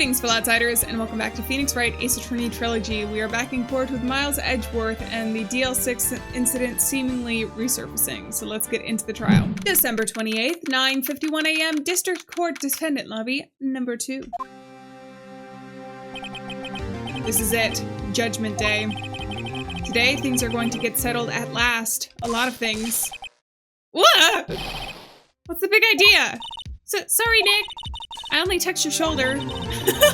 Greetings, fellow outsiders, and welcome back to Phoenix Wright, AceAttorney Trilogy. We are back in court with Miles Edgeworth and the DL6 incident seemingly resurfacing. So let's get into the trial. December 28th, 9:51 a.m., District Court Defendant Lobby, number 2. This is it. Judgment Day. Today, things are going to get settled at last. A lot of things. What? What's the big idea? Sorry, Nick. I only touched your shoulder.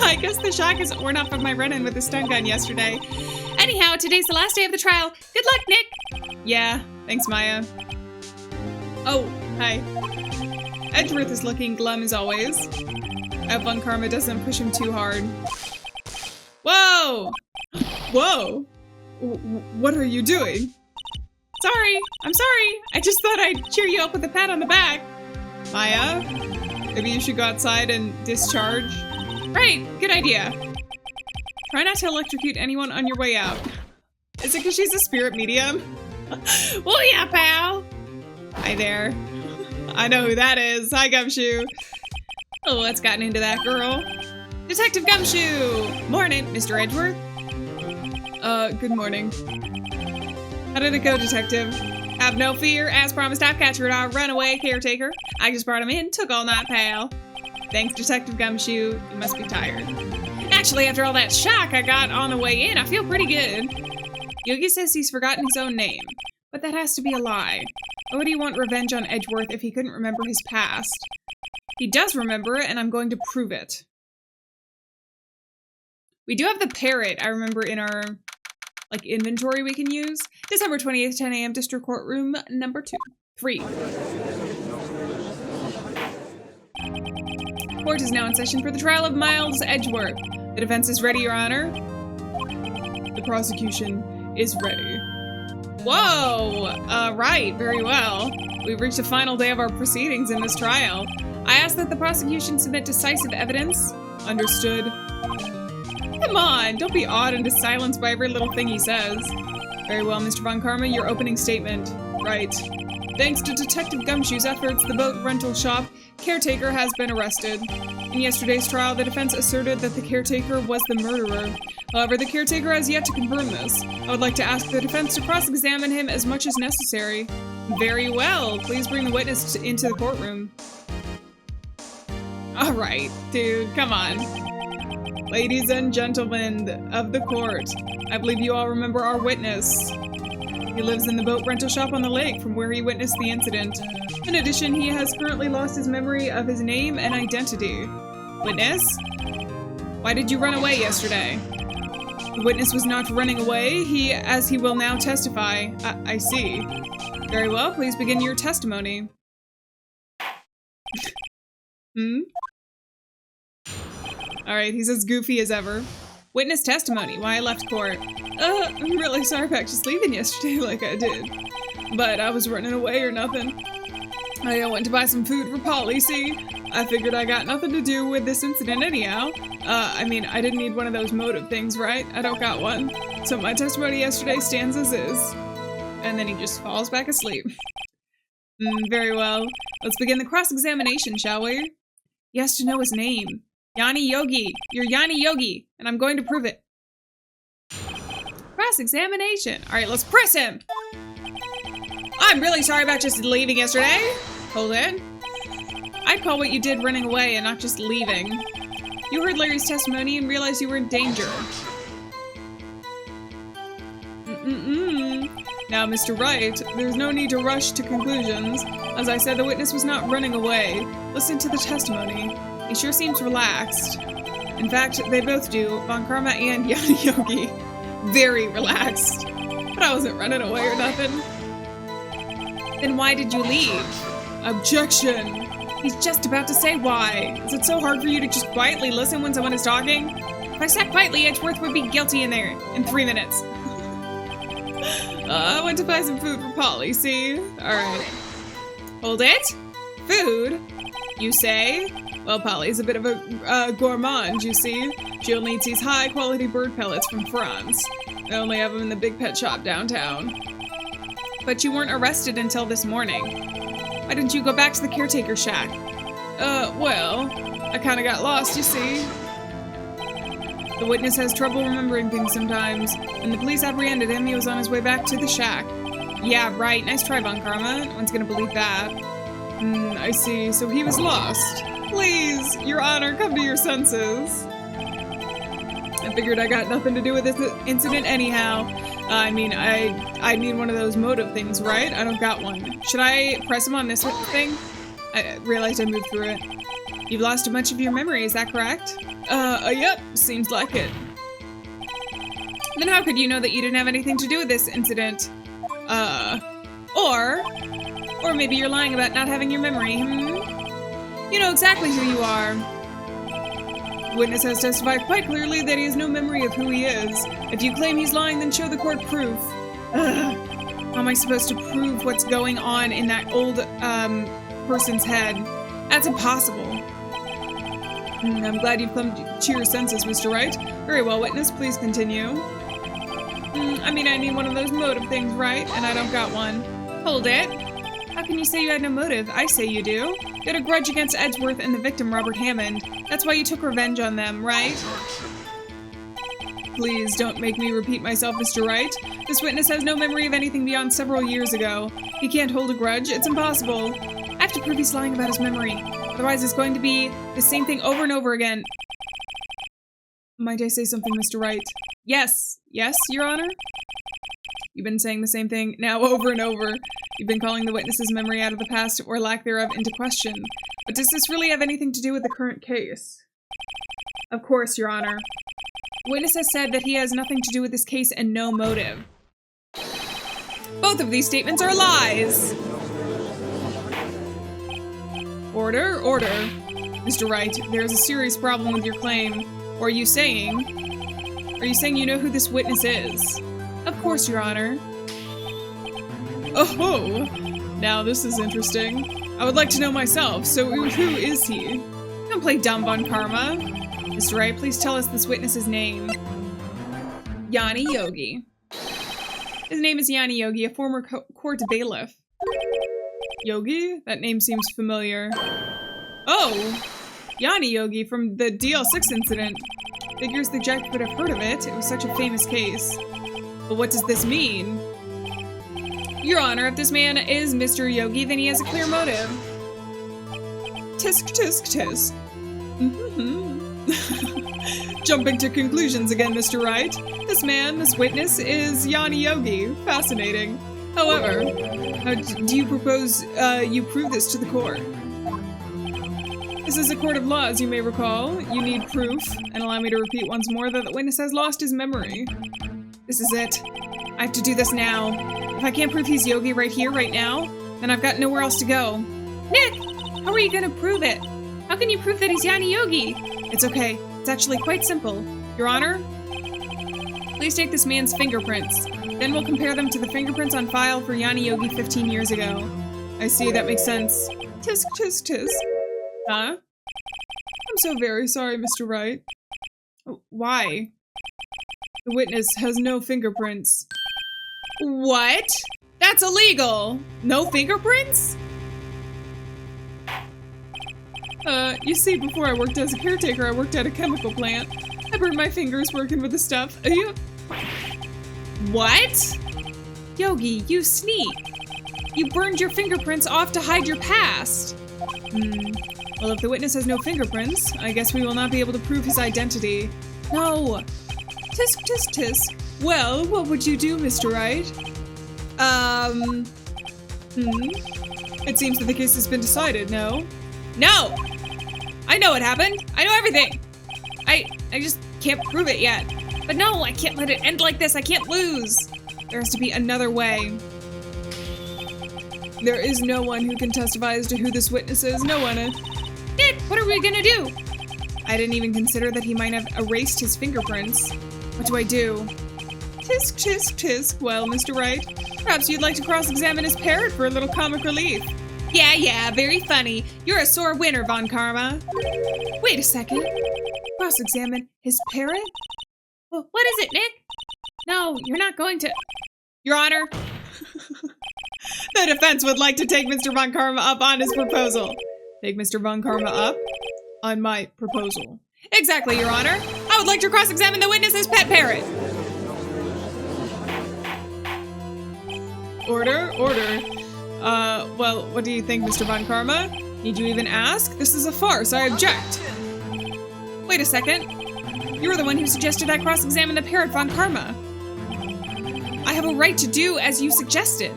I guess the shock isn't worn off of my run-in with the stun gun yesterday. Anyhow, today's the last day of the trial. Good luck, Nick! Yeah, thanks, Maya. Oh, hi. Edgeworth is looking glum as always. I hope Von Karma doesn't push him too hard. Whoa! Whoa! What are you doing? Sorry, I'm sorry. I just thought I'd cheer you up with a pat on the back. Maya? Maybe you should go outside and discharge? Right, good idea. Try not to electrocute anyone on your way out. Is it because she's a spirit medium? Well, yeah, pal. Hi there. I know who that is. Hi, Gumshoe. Oh, what's gotten into that girl? Detective Gumshoe! Morning, Mr. Edgeworth. Good morning. How did it go, Detective? Have no fear. As promised, I've captured our runaway caretaker. I just brought him in. Took all night, pal. Thanks, Detective Gumshoe. You must be tired. Actually, after all that shock I got on the way in, I feel pretty good. Yogi says he's forgotten his own name, but that has to be a lie. Why would he want revenge on Edgeworth if he couldn't remember his past? He does remember it, and I'm going to prove it. We do have the parrot, I remember, in our inventory we can use. December 28th, 10 a.m. District Courtroom number 3. Court is now in session for the trial of Miles Edgeworth. The defense is ready, Your Honor. The prosecution is ready. Whoa! Right, very well. We've reached the final day of our proceedings in this trial. I ask that the prosecution submit decisive evidence. Understood. Come on, don't be awed into silence by every little thing he says. Very well, Mr. Von Karma, your opening statement. Right. Thanks to Detective Gumshoe's efforts, the boat rental shop caretaker has been arrested. In yesterday's trial, the defense asserted that the caretaker was the murderer. However, the caretaker has yet to confirm this. I would like to ask the defense to cross-examine him as much as necessary. Very well. Please bring the witness into the courtroom. All right, dude, come on. Ladies and gentlemen of the court, I believe you all remember our witness. He lives in the boat rental shop on the lake from where he witnessed the incident. In addition, he has currently lost his memory of his name and identity. Witness? Why did you run away yesterday? The witness was not running away, as he will now testify. I see. Very well, please begin your testimony. Alright, he's as goofy as ever. Witness testimony, why I left court. I'm really sorry about just leaving yesterday like I did. But I was running away or nothing. I went to buy some food for Polly, see? I figured I got nothing to do with this incident anyhow. I mean, I didn't need one of those motive things, right? I don't got one. So my testimony yesterday stands as is. And then he just falls back asleep. Very well. Let's begin the cross-examination, shall we? He has to know his name. Yanni Yogi. You're Yanni Yogi, and I'm going to prove it. Cross-examination. All right, let's press him. I'm really sorry about just leaving yesterday. Hold it. I'd call what you did running away and not just leaving. You heard Larry's testimony and realized you were in danger. Now, Mr. Wright, there's no need to rush to conclusions. As I said, the witness was not running away. Listen to the testimony. He sure seems relaxed. In fact, they both do, Von Karma and Yanni Yogi. Very relaxed. But I wasn't running away or nothing. Then why did you leave? Objection! He's just about to say why. Is it so hard for you to just quietly listen when someone is talking? If I sat quietly, Edgeworth would be guilty in there in 3 minutes. I went to buy some food for Polly, see? Alright. Hold it. Food? You say? Well, Polly's a bit of a gourmand, you see. She only eats these high-quality bird pellets from France. They only have them in the big pet shop downtown. But you weren't arrested until this morning. Why didn't you go back to the caretaker shack? Well, I kinda got lost, you see. The witness has trouble remembering things sometimes. When the police apprehended him, he was on his way back to the shack. Yeah, right. Nice try, Von Karma. No one's gonna believe that. I see. So he was lost. Please, Your Honor, come to your senses. I figured I got nothing to do with this incident anyhow. I mean, I need one of those motive things, right? I don't got one. Should I press him on this thing? I realized I moved through it. You've lost a bunch of your memory, is that correct? Yep, seems like it. Then how could you know that you didn't have anything to do with this incident? Or maybe you're lying about not having your memory, You know exactly who you are. The witness has testified quite clearly that he has no memory of who he is. If you claim he's lying, then show the court proof. How am I supposed to prove what's going on in that old, person's head? That's impossible. I'm glad you've come to your senses, Mr. Wright. Very well, witness. Please continue. I mean, I need one of those motive things, right? And I don't got one. Hold it. How can you say you had no motive? I say you do. You had a grudge against Edgeworth and the victim, Robert Hammond. That's why you took revenge on them, right? Please don't make me repeat myself, Mr. Wright. This witness has no memory of anything beyond several years ago. He can't hold a grudge. It's impossible. I have to prove he's lying about his memory. Otherwise, it's going to be the same thing over and over again. Might I say something, Mr. Wright? Yes. Yes, Your Honor? You've been saying the same thing now over and over. You've been calling the witness's memory out of the past or lack thereof into question. But does this really have anything to do with the current case? Of course, Your Honor. The witness has said that he has nothing to do with this case and no motive. Both of these statements are lies! Order, order. Mr. Wright, there is a serious problem with your claim. Or are you saying you know who this witness is? Of course, Your Honor. Oh, now this is interesting. I would like to know myself, so who is he? Don't play dumb, Von Karma. Mr. Wright, please tell us this witness's name. Yanni Yogi. His name is Yanni Yogi, a former court bailiff. Yogi? That name seems familiar. Oh! Yanni Yogi from the DL6 incident. Figures the judge would have heard of it. It was such a famous case. But what does this mean? Your Honor, if this man is Mr. Yogi, then he has a clear motive. Tisk, tisk, tisk. Jumping to conclusions again, Mr. Wright. This witness is Yanni Yogi. Fascinating. However, how do you propose you prove this to the court? This is a court of law, as you may recall. You need proof, and allow me to repeat once more that the witness has lost his memory. This is it. I have to do this now. If I can't prove he's Yogi right here, right now, then I've got nowhere else to go. Nick! How are you gonna prove it? How can you prove that he's Yanni Yogi? It's okay. It's actually quite simple. Your Honor? Please take this man's fingerprints. Then we'll compare them to the fingerprints on file for Yanni Yogi 15 years ago. I see, that makes sense. Tisk, tisk, tisk. Huh? I'm so very sorry, Mr. Wright. Why? The witness has no fingerprints. What? That's illegal! No fingerprints? You see, before I worked as a caretaker, I worked at a chemical plant. I burned my fingers working with the stuff. What? Yogi, you sneak. You burned your fingerprints off to hide your past. Well, if the witness has no fingerprints, I guess we will not be able to prove his identity. No. Tisk, tisk, tisk. Well, what would you do, Mr. Wright? It seems that the case has been decided, no? No! I know what happened. I know everything. I just can't prove it yet. But no, I can't let it end like this. I can't lose. There has to be another way. There is no one who can testify as to who this witness is. No one. Nick, what are we gonna do? I didn't even consider that he might have erased his fingerprints. What do I do? Tisk, tisk, tisk. Well, Mr. Wright, perhaps you'd like to cross-examine his parrot for a little comic relief. Yeah, very funny. You're a sore winner, Von Karma. Wait a second. Cross-examine his parrot? Well, what is it, Nick? No, you're not going to... Your Honor. The defense would like to take Mr. Von Karma up on his proposal. Take Mr. Von Karma up on my proposal. Exactly, Your Honor. How I would like to cross-examine the witness's pet parrot. Order. Well, what do you think, Mr. Von Karma? Need you even ask? This is a farce. I object. Wait a second. You were the one who suggested I cross-examine the parrot, Von Karma. I have a right to do as you suggested.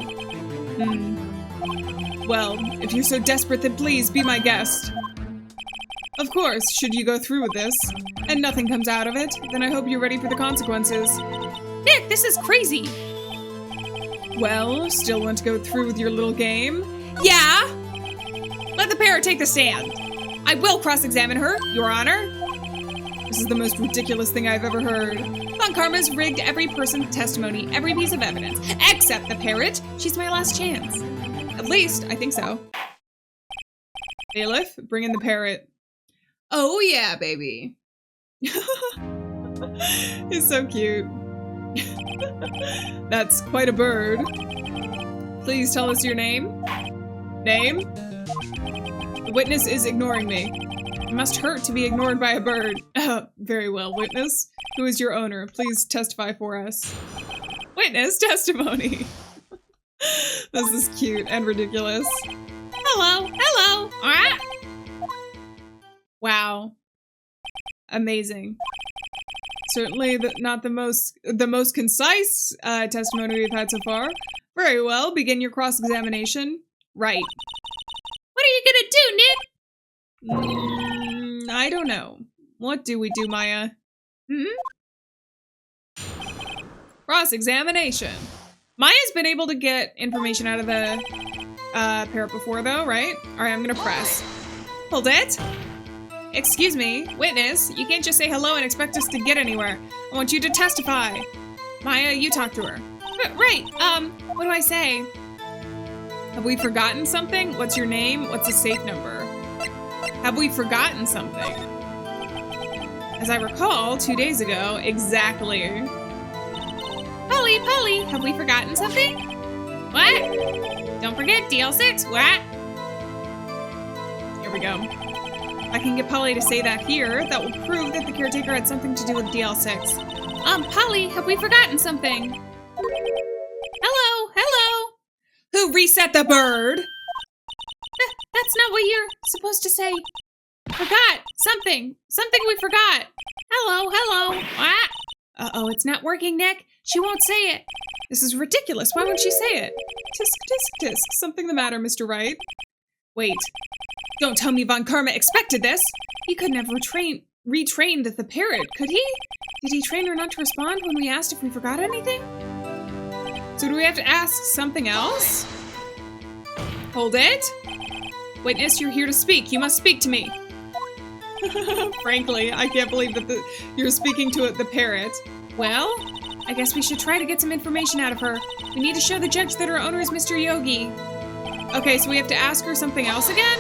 Well, if you're so desperate, then please be my guest. Of course, should you go through with this, and nothing comes out of it, then I hope you're ready for the consequences. Nick, this is crazy. Well, still want to go through with your little game? Yeah! Let the parrot take the stand. I will cross-examine her, Your Honor. This is the most ridiculous thing I've ever heard. Von Karma's rigged every person's testimony, every piece of evidence, except the parrot. She's my last chance. At least, I think so. Bailiff, bring in the parrot. Oh yeah, baby. He's so cute. That's quite a bird. Please tell us your name. Name? The witness is ignoring me. It must hurt to be ignored by a bird. Very well, witness. Who is your owner? Please testify for us. Witness testimony. This is cute and ridiculous. Hello. Ah! Wow. Amazing. Certainly not the most concise testimony we've had so far. Very well, begin your cross-examination. Right. What are you gonna do, Nick? I don't know. What do we do, Maya? Cross-examination. Maya's been able to get information out of the parrot before, though, right? Alright, I'm gonna press. Hold it. Excuse me, witness, you can't just say hello and expect us to get anywhere. I want you to testify. Maya, you talk to her. Right, what do I say? Have we forgotten something? What's your name? What's the safe number? Have we forgotten something? As I recall, 2 days ago, exactly. Polly, have we forgotten something? What? Don't forget DL6, what? Here we go. I can get Polly to say that here. That will prove that the caretaker had something to do with DL6. Polly, have we forgotten something? Hello? Who reset the bird? That's not what you're supposed to say. Forgot something we forgot. Hello. What? Uh-oh, it's not working, Nick. She won't say it. This is ridiculous. Why won't she say it? Tisk. Something the matter, Mr. Wright? Wait. Don't tell me Von Karma expected this. He couldn't have retrained the parrot, could he? Did he train her not to respond when we asked if we forgot anything? So do we have to ask something else? Hold it. Witness, you're here to speak. You must speak to me. Frankly, I can't believe that you're speaking to the parrot. Well, I guess we should try to get some information out of her. We need to show the judge that her owner is Mr. Yogi. Okay, so we have to ask her something else again?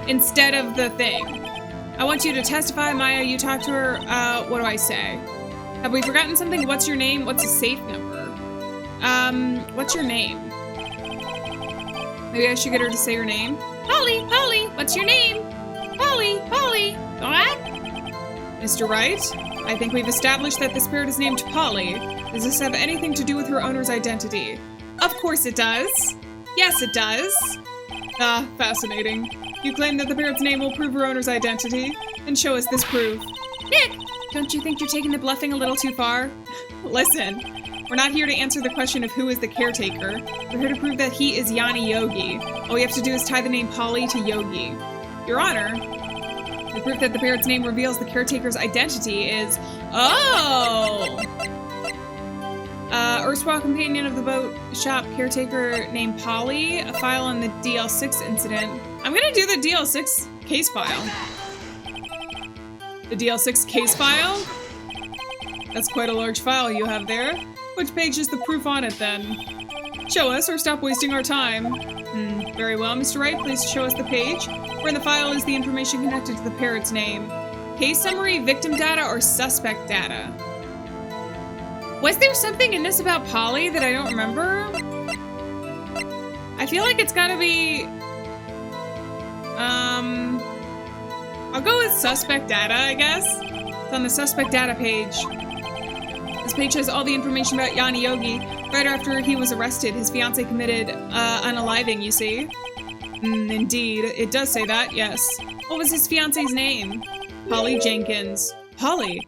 Instead of the thing. I want you to testify, Maya. You talk to her. What do I say? Have we forgotten something? What's your name? What's a safe number? What's your name? Maybe I should get her to say her name. Polly, what's your name? Polly. What? Mr. Wright, I think we've established that this parrot is named Polly. Does this have anything to do with her owner's identity? Of course it does. Yes, it does. Ah, fascinating. You claim that the parrot's name will prove her owner's identity? Then show us this proof. Nick, don't you think you're taking the bluffing a little too far? Listen, we're not here to answer the question of who is the caretaker. We're here to prove that he is Yanni Yogi. All we have to do is tie the name Polly to Yogi. Your Honor, the proof that the parrot's name reveals the caretaker's identity is... Oh! Erstwhile companion of the boat shop caretaker named Polly, a file on the DL6 incident. I'm gonna do the DL6 case file. The DL6 case file? That's quite a large file you have there. Which page is the proof on it then? Show us or stop wasting our time. Very well, Mr. Wright, please show us the page. Where in the file is the information connected to the parrot's name? Case summary, victim data, or suspect data? Was there something in this about Polly that I don't remember? I feel like it's gotta be... I'll go with suspect data, I guess. It's on the suspect data page. This page has all the information about Yanni Yogi. Right after he was arrested, his fiancée committed unaliving, you see. Indeed, it does say that, yes. What was his fiancée's name? Holly Jenkins. Holly?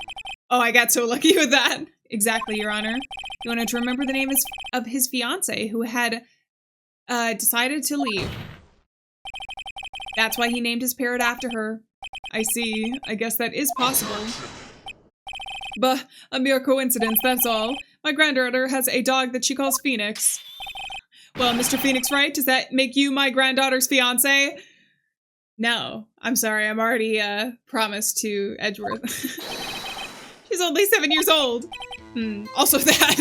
Oh, I got so lucky with that. Exactly, Your Honor. He wanted to remember the name of his fiancée, who had decided to leave. That's why he named his parrot after her. I see. I guess that is possible. But a mere coincidence, that's all. My granddaughter has a dog that she calls Phoenix. Well, Mr. Phoenix Wright, does that make you my granddaughter's fiancé? No. I'm sorry, I'm already promised to Edgeworth. She's only 7 years old. Also that.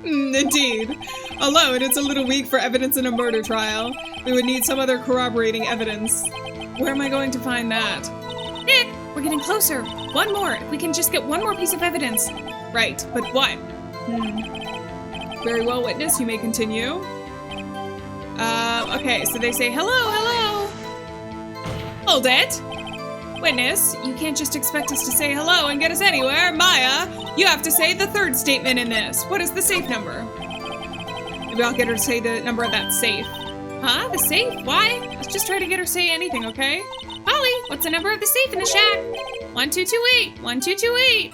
Indeed. Alone, it's a little weak for evidence in a murder trial. We would need some other corroborating evidence. Where am I going to find that? Nick, we're getting closer. One more. If we can just get one more piece of evidence. Right, but what? Very well, witness. You may continue. Okay, so they say, hello, hello. Hold it. Witness, you can't just expect us to say hello and get us anywhere. Maya, you have to say the third statement in this. What is the safe number? Maybe I'll get her to say the number of that safe. Huh? The safe? Why? Let's just try to get her to say anything, okay? Holly, what's the number of the safe in the shack? 1228. 1228.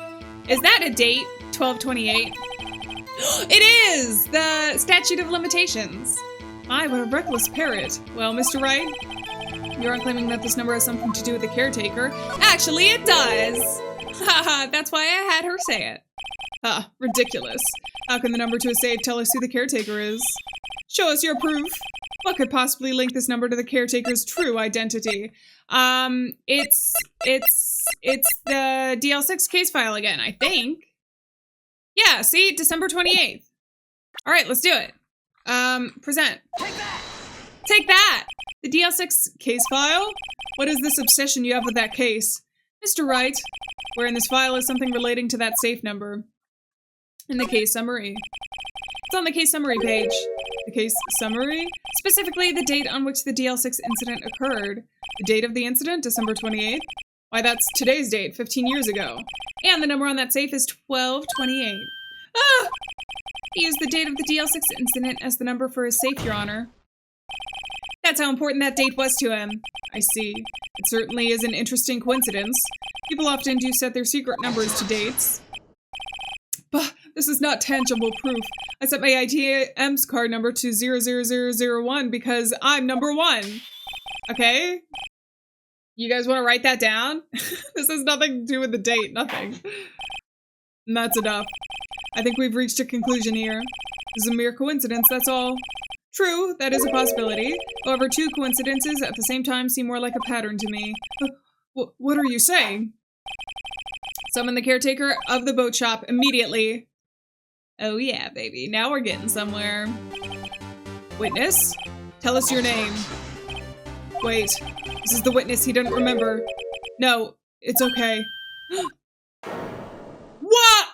Is that a date? 1228. It is! The statute of limitations. My, what a reckless parrot. Well, Mr. Wright, you aren't claiming that this number has something to do with the caretaker. Actually, it does! Haha, that's why I had her say it. Ah, ridiculous. How can the number to a safe tell us who the caretaker is? Show us your proof. What could possibly link this number to the caretaker's true identity? It's the DL6 case file again, I think. Yeah, see? December 28th. Alright, let's do it. Present. Take that! Take that! The DL6 case file? What is this obsession you have with that case? Mr. Wright, where in this file is something relating to that safe number. In the case summary. It's on the case summary page. The case summary? Specifically, the date on which the DL6 incident occurred. The date of the incident, December 28th. Why, that's today's date, 15 years ago. And the number on that safe is 1228. Ah! He used the date of the DL6 incident as the number for his safe, Your Honor. That's how important that date was to him. I see. It certainly is an interesting coincidence. People often do set their secret numbers to dates. But this is not tangible proof. I set my ITM's card number to 00001 because I'm number 1. Okay? You guys want to write that down? This has nothing to do with the date, nothing. And that's enough. I think we've reached a conclusion here. This is a mere coincidence, that's all. True, that is a possibility. However, two coincidences at the same time seem more like a pattern to me. What are you saying? Summon the caretaker of the boat shop immediately. Oh yeah, baby. Now we're getting somewhere. Witness? Tell us your name. Wait. This is the witness. He didn't remember. No, it's okay. What?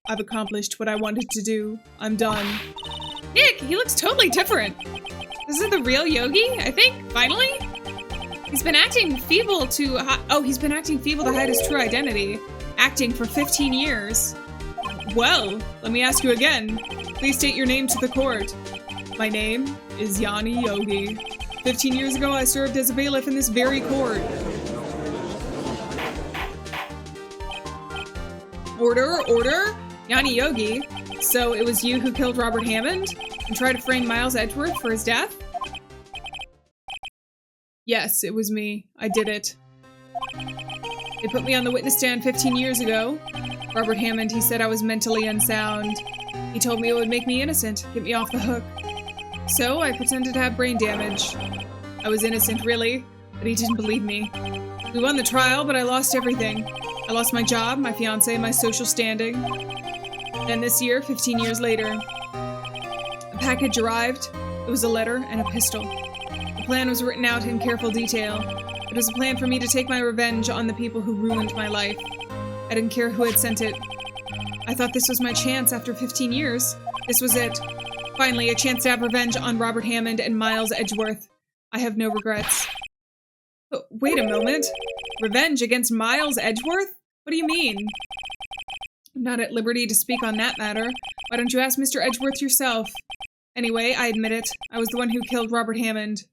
I've accomplished what I wanted to do. I'm done. Nick, he looks totally different. This is the real Yogi, I think, finally? He's been acting feeble to hide his true identity. Acting for 15 years. Well, let me ask you again. Please state your name to the court. My name is Yanni Yogi. 15 years ago, I served as a bailiff in this very court. Order, order? Yanni Yogi? So it was you who killed Robert Hammond and tried to frame Miles Edgeworth for his death? Yes, it was me. I did it. They put me on the witness stand 15 years ago. Robert Hammond, he said I was mentally unsound. He told me it would make me innocent, get me off the hook. So I pretended to have brain damage. I was innocent, really, but he didn't believe me. We won the trial, but I lost everything. I lost my job, my fiancé, my social standing. Then this year, 15 years later, a package arrived. It was a letter and a pistol. The plan was written out in careful detail. It was a plan for me to take my revenge on the people who ruined my life. I didn't care who had sent it. I thought this was my chance after 15 years. This was it. Finally, a chance to have revenge on Robert Hammond and Miles Edgeworth. I have no regrets. But wait a moment. Revenge against Miles Edgeworth? What do you mean? I'm not at liberty to speak on that matter. Why don't you ask Mr. Edgeworth yourself? Anyway, I admit it. I was the one who killed Robert Hammond.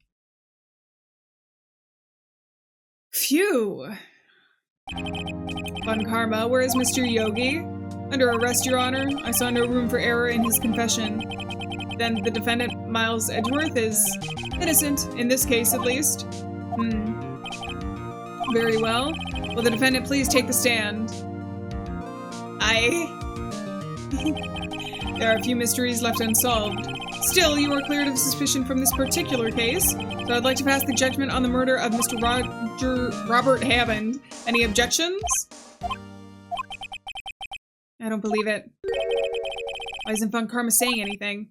Phew. Von Karma, where is Mr. Yogi? Under arrest, Your Honor. I saw no room for error in his confession. Then the defendant, Miles Edgeworth, is innocent, in this case at least. Very well. Will the defendant please take the stand? There are a few mysteries left unsolved. Still, you are cleared of suspicion from this particular case, so I'd like to pass the judgment on the murder of Mr. Robert Hammond. Any objections? I don't believe it. Why isn't Von Karma saying anything?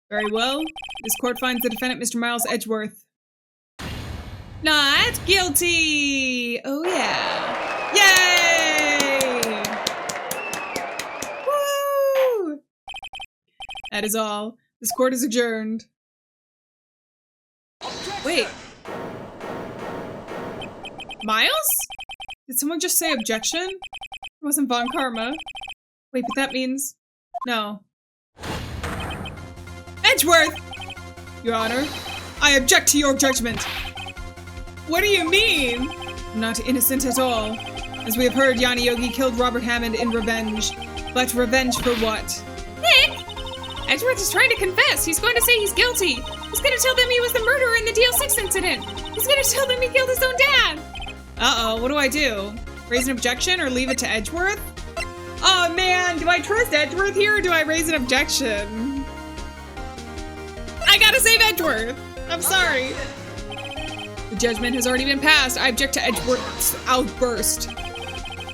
Very well. This court finds the defendant, Mr. Miles Edgeworth, not guilty! Oh yeah. Yay! Woo! That is all. This court is adjourned. Wait. Miles? Did someone just say objection? It wasn't Von Karma. Wait, but that means... No. Edgeworth! Your Honor, I object to your judgment. What do you mean? I'm not innocent at all. As we have heard, Yanni Yogi killed Robert Hammond in revenge. But revenge for what? Nick! Edgeworth is trying to confess. He's going to say he's guilty. He's going to tell them he was the murderer in the DL6 incident. He's going to tell them he killed his own dad. Uh-oh, what do I do? Raise an objection or leave it to Edgeworth? Oh man, do I trust Edgeworth here or do I raise an objection? I gotta save Edgeworth! I'm sorry. The judgment has already been passed. I object to Edgeworth's outburst.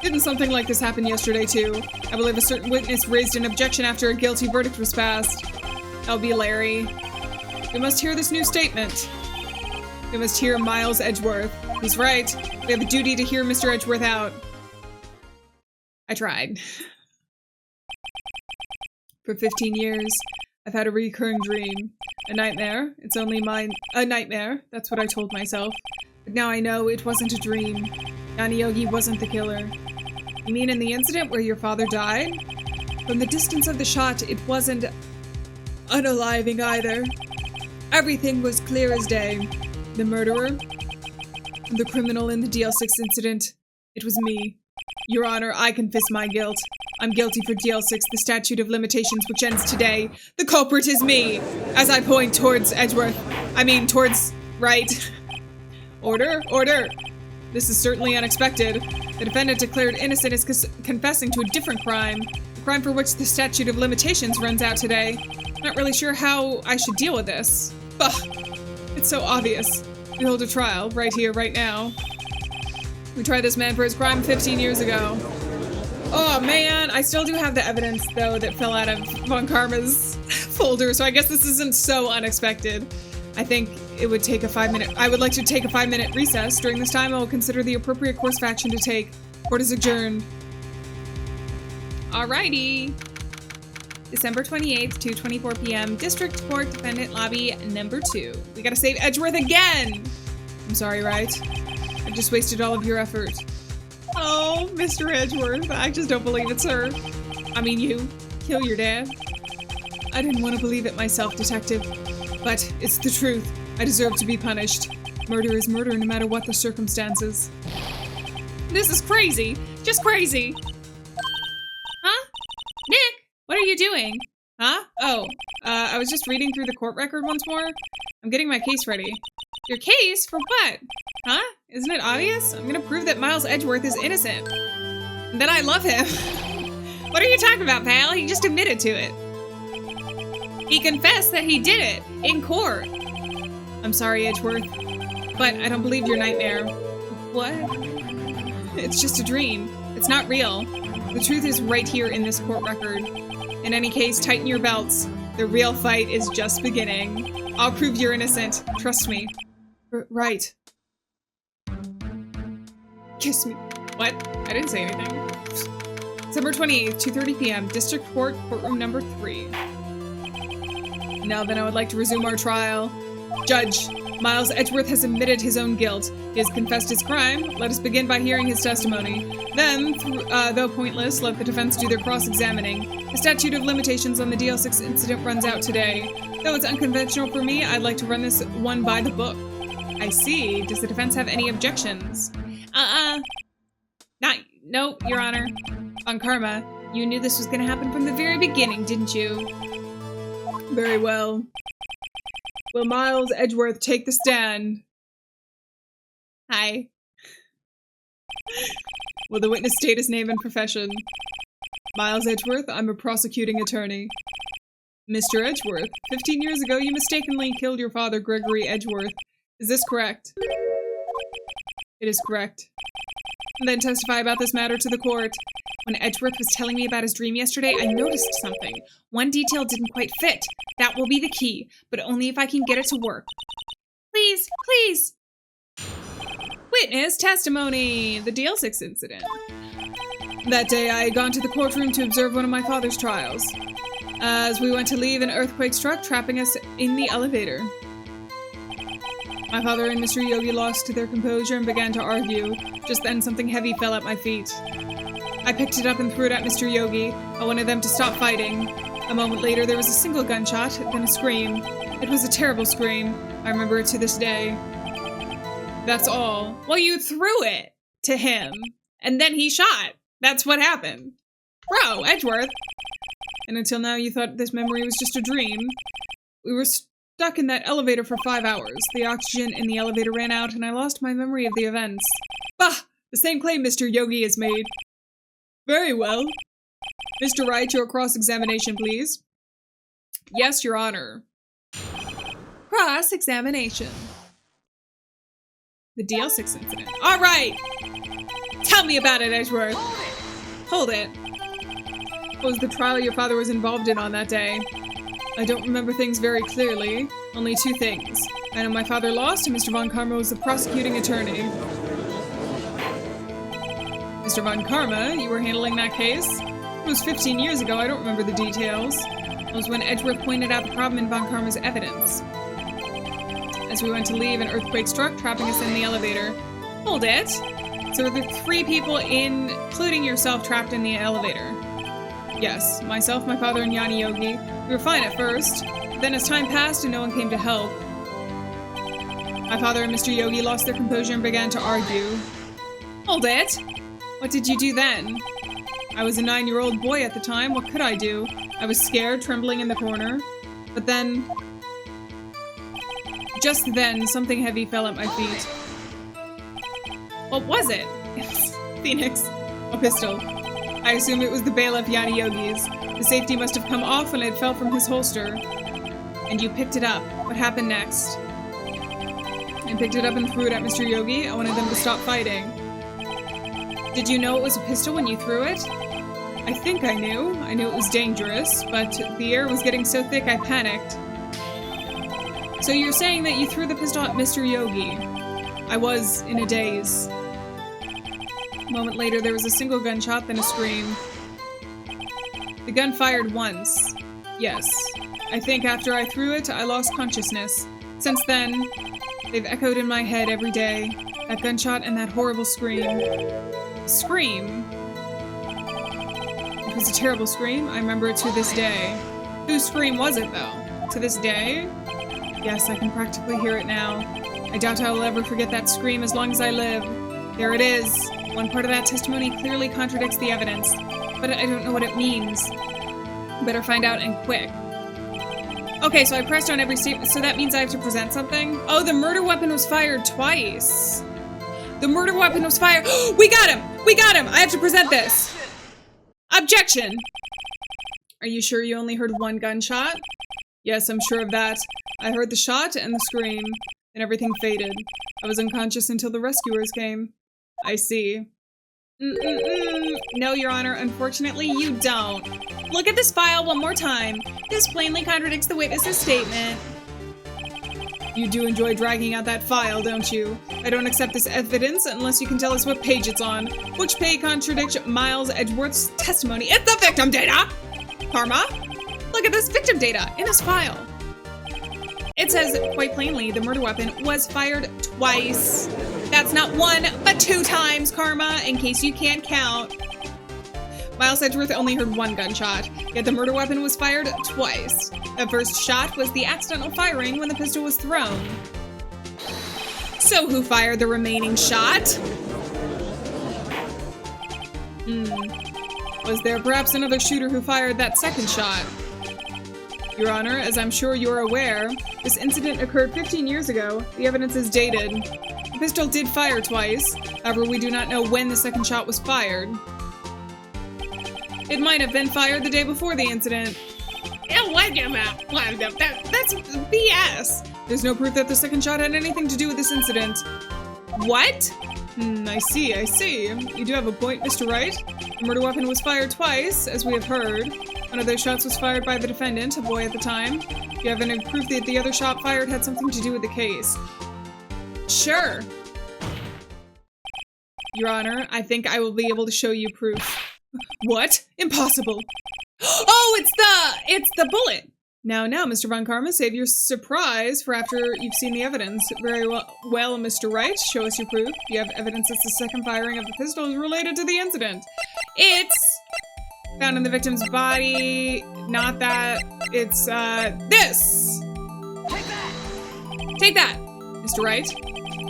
Didn't something like this happen yesterday too? I believe a certain witness raised an objection after a guilty verdict was passed. That'll be Larry. We must hear this new statement. We must hear Miles Edgeworth. He's right. We have a duty to hear Mr. Edgeworth out. I tried. For 15 years, I've had a recurring dream. A nightmare. It's only a nightmare. That's what I told myself. But now I know it wasn't a dream. Yanni Yogi wasn't the killer. You mean in the incident where your father died? From the distance of the shot, it wasn't unaliving either. Everything was clear as day. The murderer, the criminal in the DL6 incident, it was me. Your Honor, I confess my guilt. I'm guilty for DL6, the statute of limitations which ends today. The culprit is me! As I point towards Edgeworth. Towards Wright. Order, order! This is certainly unexpected. The defendant declared innocent is confessing to a different crime. A crime for which the statute of limitations runs out today. Not really sure how I should deal with this. Bah! It's so obvious. We hold a trial, right here, right now. We tried this man for his crime 15 years ago. Oh man, I still do have the evidence though that fell out of Von Karma's folder, so I guess this isn't so unexpected. I think it would take I would like to take a 5-minute recess. During this time, I will consider the appropriate course of action to take. Court is adjourned. Alrighty. December 28th, 2:24 p.m. District Court Defendant Lobby number 2. We gotta save Edgeworth again! I'm sorry, Wright. I just wasted all of your effort. Oh, Mr. Edgeworth, I just don't believe it, sir. You kill your dad. I didn't want to believe it myself, Detective. But it's the truth. I deserve to be punished. Murder is murder no matter what the circumstances. This is crazy. Just crazy. Huh? Nick, what are you doing? Huh? Oh, I was just reading through the court record once more. I'm getting my case ready. Your case? For what? Huh? Isn't it obvious? I'm gonna prove that Miles Edgeworth is innocent. And that I love him. What are you talking about, pal? He just admitted to it. He confessed that he did it in court. I'm sorry, Edgeworth, but I don't believe your nightmare. What? It's just a dream. It's not real. The truth is right here in this court record. In any case, tighten your belts. The real fight is just beginning. I'll prove you're innocent. Trust me. Right. Kiss me. What? I didn't say anything. December 28th, 2:30 p.m. District Court, courtroom number 3. Now then, I would like to resume our trial. Judge, Miles Edgeworth has admitted his own guilt. He has confessed his crime. Let us begin by hearing his testimony. Then, though pointless, let the defense do their cross-examining. The statute of limitations on the DL6 incident runs out today. Though it's unconventional for me, I'd like to run this one by the book. I see. Does the defense have any objections? No, Your Honor. On Karma, you knew this was going to happen from the very beginning, didn't you? Very well. Will Miles Edgeworth take the stand? Hi. Will the witness state his name and profession? Miles Edgeworth, I'm a prosecuting attorney. Mr. Edgeworth, 15 years ago you mistakenly killed your father, Gregory Edgeworth. Is this correct? It is correct. And then testify about this matter to the court. When Edgeworth was telling me about his dream yesterday, I noticed something. One detail didn't quite fit. That will be the key, but only if I can get it to work. Please, please! Witness testimony! The DL6 incident. That day, I had gone to the courtroom to observe one of my father's trials. As we went to leave, an earthquake struck, trapping us in the elevator. My father and Mr. Yogi lost their composure and began to argue. Just then, something heavy fell at my feet. I picked it up and threw it at Mr. Yogi. I wanted them to stop fighting. A moment later, there was a single gunshot, then a scream. It was a terrible scream. I remember it to this day. That's all. Well, you threw it to him, and then he shot. That's what happened. Bro, Edgeworth. And until now, you thought this memory was just a dream. We were stuck in that elevator for 5 hours. The oxygen in the elevator ran out, and I lost my memory of the events. Bah! The same claim Mr. Yogi has made. Very well. Mr. Wright, your cross-examination, please. Yes, Your Honor. Cross-examination. The DL6 incident. All right! Tell me about it, Edgeworth. Hold it. What was the trial your father was involved in on that day? I don't remember things very clearly. Only 2 things. I know my father lost, and Mr. Von Karma was the prosecuting attorney. Mr. Von Karma, you were handling that case? It was 15 years ago, I don't remember the details. It was when Edgeworth pointed out the problem in Von Karma's evidence. As we went to leave, an earthquake struck, trapping us in the elevator. Hold it! So were there 3 people, including yourself, trapped in the elevator? Yes, myself, my father, and Yanni Yogi. We were fine at first, but then as time passed and no one came to help, my father and Mr. Yogi lost their composure and began to argue. Hold it! What did you do then? I was a 9-year-old boy at the time. What could I do? I was scared, trembling in the corner. But then... just then, something heavy fell at my feet. What was it? It was Phoenix. A pistol. I assume it was the bailiff Yanni Yogi's. The safety must have come off when it fell from his holster. And you picked it up. What happened next? I picked it up and threw it at Mr. Yogi. I wanted them to stop fighting. Did you know it was a pistol when you threw it? I think I knew. I knew it was dangerous, but the air was getting so thick I panicked. So you're saying that you threw the pistol at Mr. Yogi? I was in a daze. A moment later, there was a single gunshot, then a scream. The gun fired once. Yes. I think after I threw it, I lost consciousness. Since then, they've echoed in my head every day. That gunshot and that horrible scream. Scream? It was a terrible scream. I remember it to this day. Whose scream was it, though? To this day? Yes, I can practically hear it now. I doubt I will ever forget that scream as long as I live. There it is. One part of that testimony clearly contradicts the evidence, but I don't know what it means. Better find out and quick. Okay, so I pressed on every statement, so that means I have to present something? Oh, the murder weapon was fired twice. The murder weapon was fired. We got him! We got him! I have to present this! Objection! Are you sure you only heard one gunshot? Yes, I'm sure of that. I heard the shot and the scream, and everything faded. I was unconscious until the rescuers came. I see. No, Your Honor, unfortunately you don't. Look at this file one more time. This plainly contradicts the witness's statement. You do enjoy dragging out that file, don't you? I don't accept this evidence unless you can tell us what page it's on. Which page contradicts Miles Edgeworth's testimony? It's the victim data! Karma? Look at this victim data in this file. It says quite plainly the murder weapon was fired twice. That's not one, but 2 times, Karma, in case you can't count. Miles Edgeworth only heard 1 gunshot, yet the murder weapon was fired twice. The first shot was the accidental firing when the pistol was thrown. So who fired the remaining shot? Was there perhaps another shooter who fired that second shot? Your Honor, as I'm sure you're aware, this incident occurred 15 years ago. The evidence is dated. The pistol did fire twice, however we do not know when the second shot was fired. It might have been fired the day before the incident. That's BS. There's no proof that the second shot had anything to do with this incident. What? I see. You do have a point, Mr. Wright. The murder weapon was fired twice, as we have heard. One of those shots was fired by the defendant, a boy at the time. Do you have any proof that the other shot fired had something to do with the case? Sure. Your Honor, I think I will be able to show you proof. What? Impossible. Oh, it's the bullet. Now, Mr. Von Karma, save your surprise for after you've seen the evidence. Very well, Mr. Wright, show us your proof. You have evidence that the second firing of the pistol is related to the incident. It's found in the victim's body. Not that. It's, this. Take that, Mr. Wright.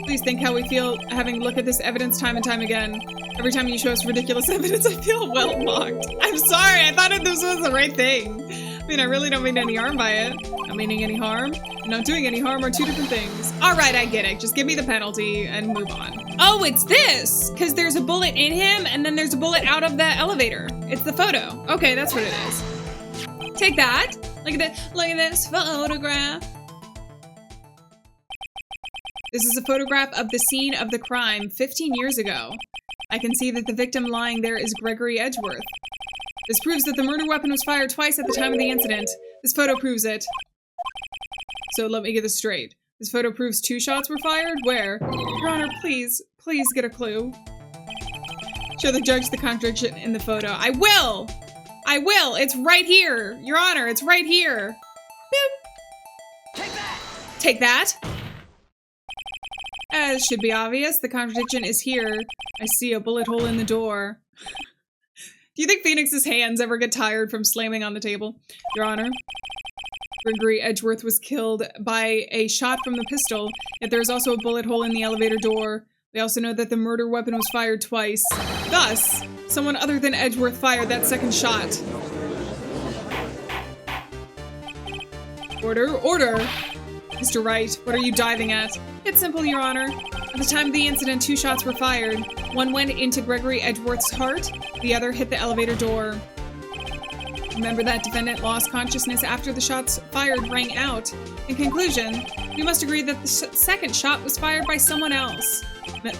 Please think how we feel having looked at this evidence time and time again. Every time you show us ridiculous evidence, I feel well mocked. I'm sorry, I thought this was the right thing. I mean, I really don't mean any harm by it. Not meaning any harm and not doing any harm are 2 different things. All right, I get it. Just give me the penalty and move on. Oh, it's this! Because there's a bullet in him and then there's a bullet out of the elevator. It's the photo. Okay, that's what it is. Take that. Look at this photograph. This is a photograph of the scene of the crime 15 years ago. I can see that the victim lying there is Gregory Edgeworth. This proves that the murder weapon was fired twice at the time of the incident. This photo proves it. So let me get this straight. This photo proves 2 shots were fired? Where? Your Honor, please get a clue. Show the judge the contradiction in the photo. I will! It's right here! Your Honor, it's right here! Boop! Take that! As should be obvious, the contradiction is here. I see a bullet hole in the door. Do you think Phoenix's hands ever get tired from slamming on the table? Your Honor, Gregory Edgeworth was killed by a shot from the pistol, yet there is also a bullet hole in the elevator door. We also know that the murder weapon was fired twice. Thus, someone other than Edgeworth fired that second shot. Order! Mr. Wright, what are you diving at? It's simple, Your Honor. At the time of the incident, 2 shots were fired. One went into Gregory Edgeworth's heart, the other hit the elevator door. Remember that defendant lost consciousness after the shots fired rang out. In conclusion, we must agree that the second shot was fired by someone else.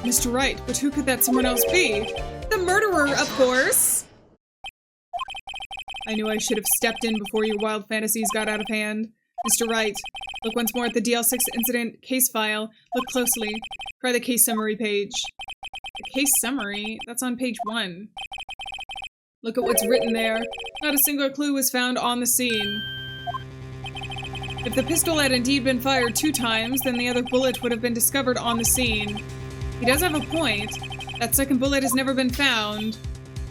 Mr. Wright, but who could that someone else be? The murderer, of course! I knew I should have stepped in before your wild fantasies got out of hand. Mr. Wright, look once more at the DL6 incident case file. Look closely. Try the case summary page. The case summary? That's on page 1. Look at what's written there. Not a single clue was found on the scene. If the pistol had indeed been fired 2 times, then the other bullet would have been discovered on the scene. He does have a point. That second bullet has never been found.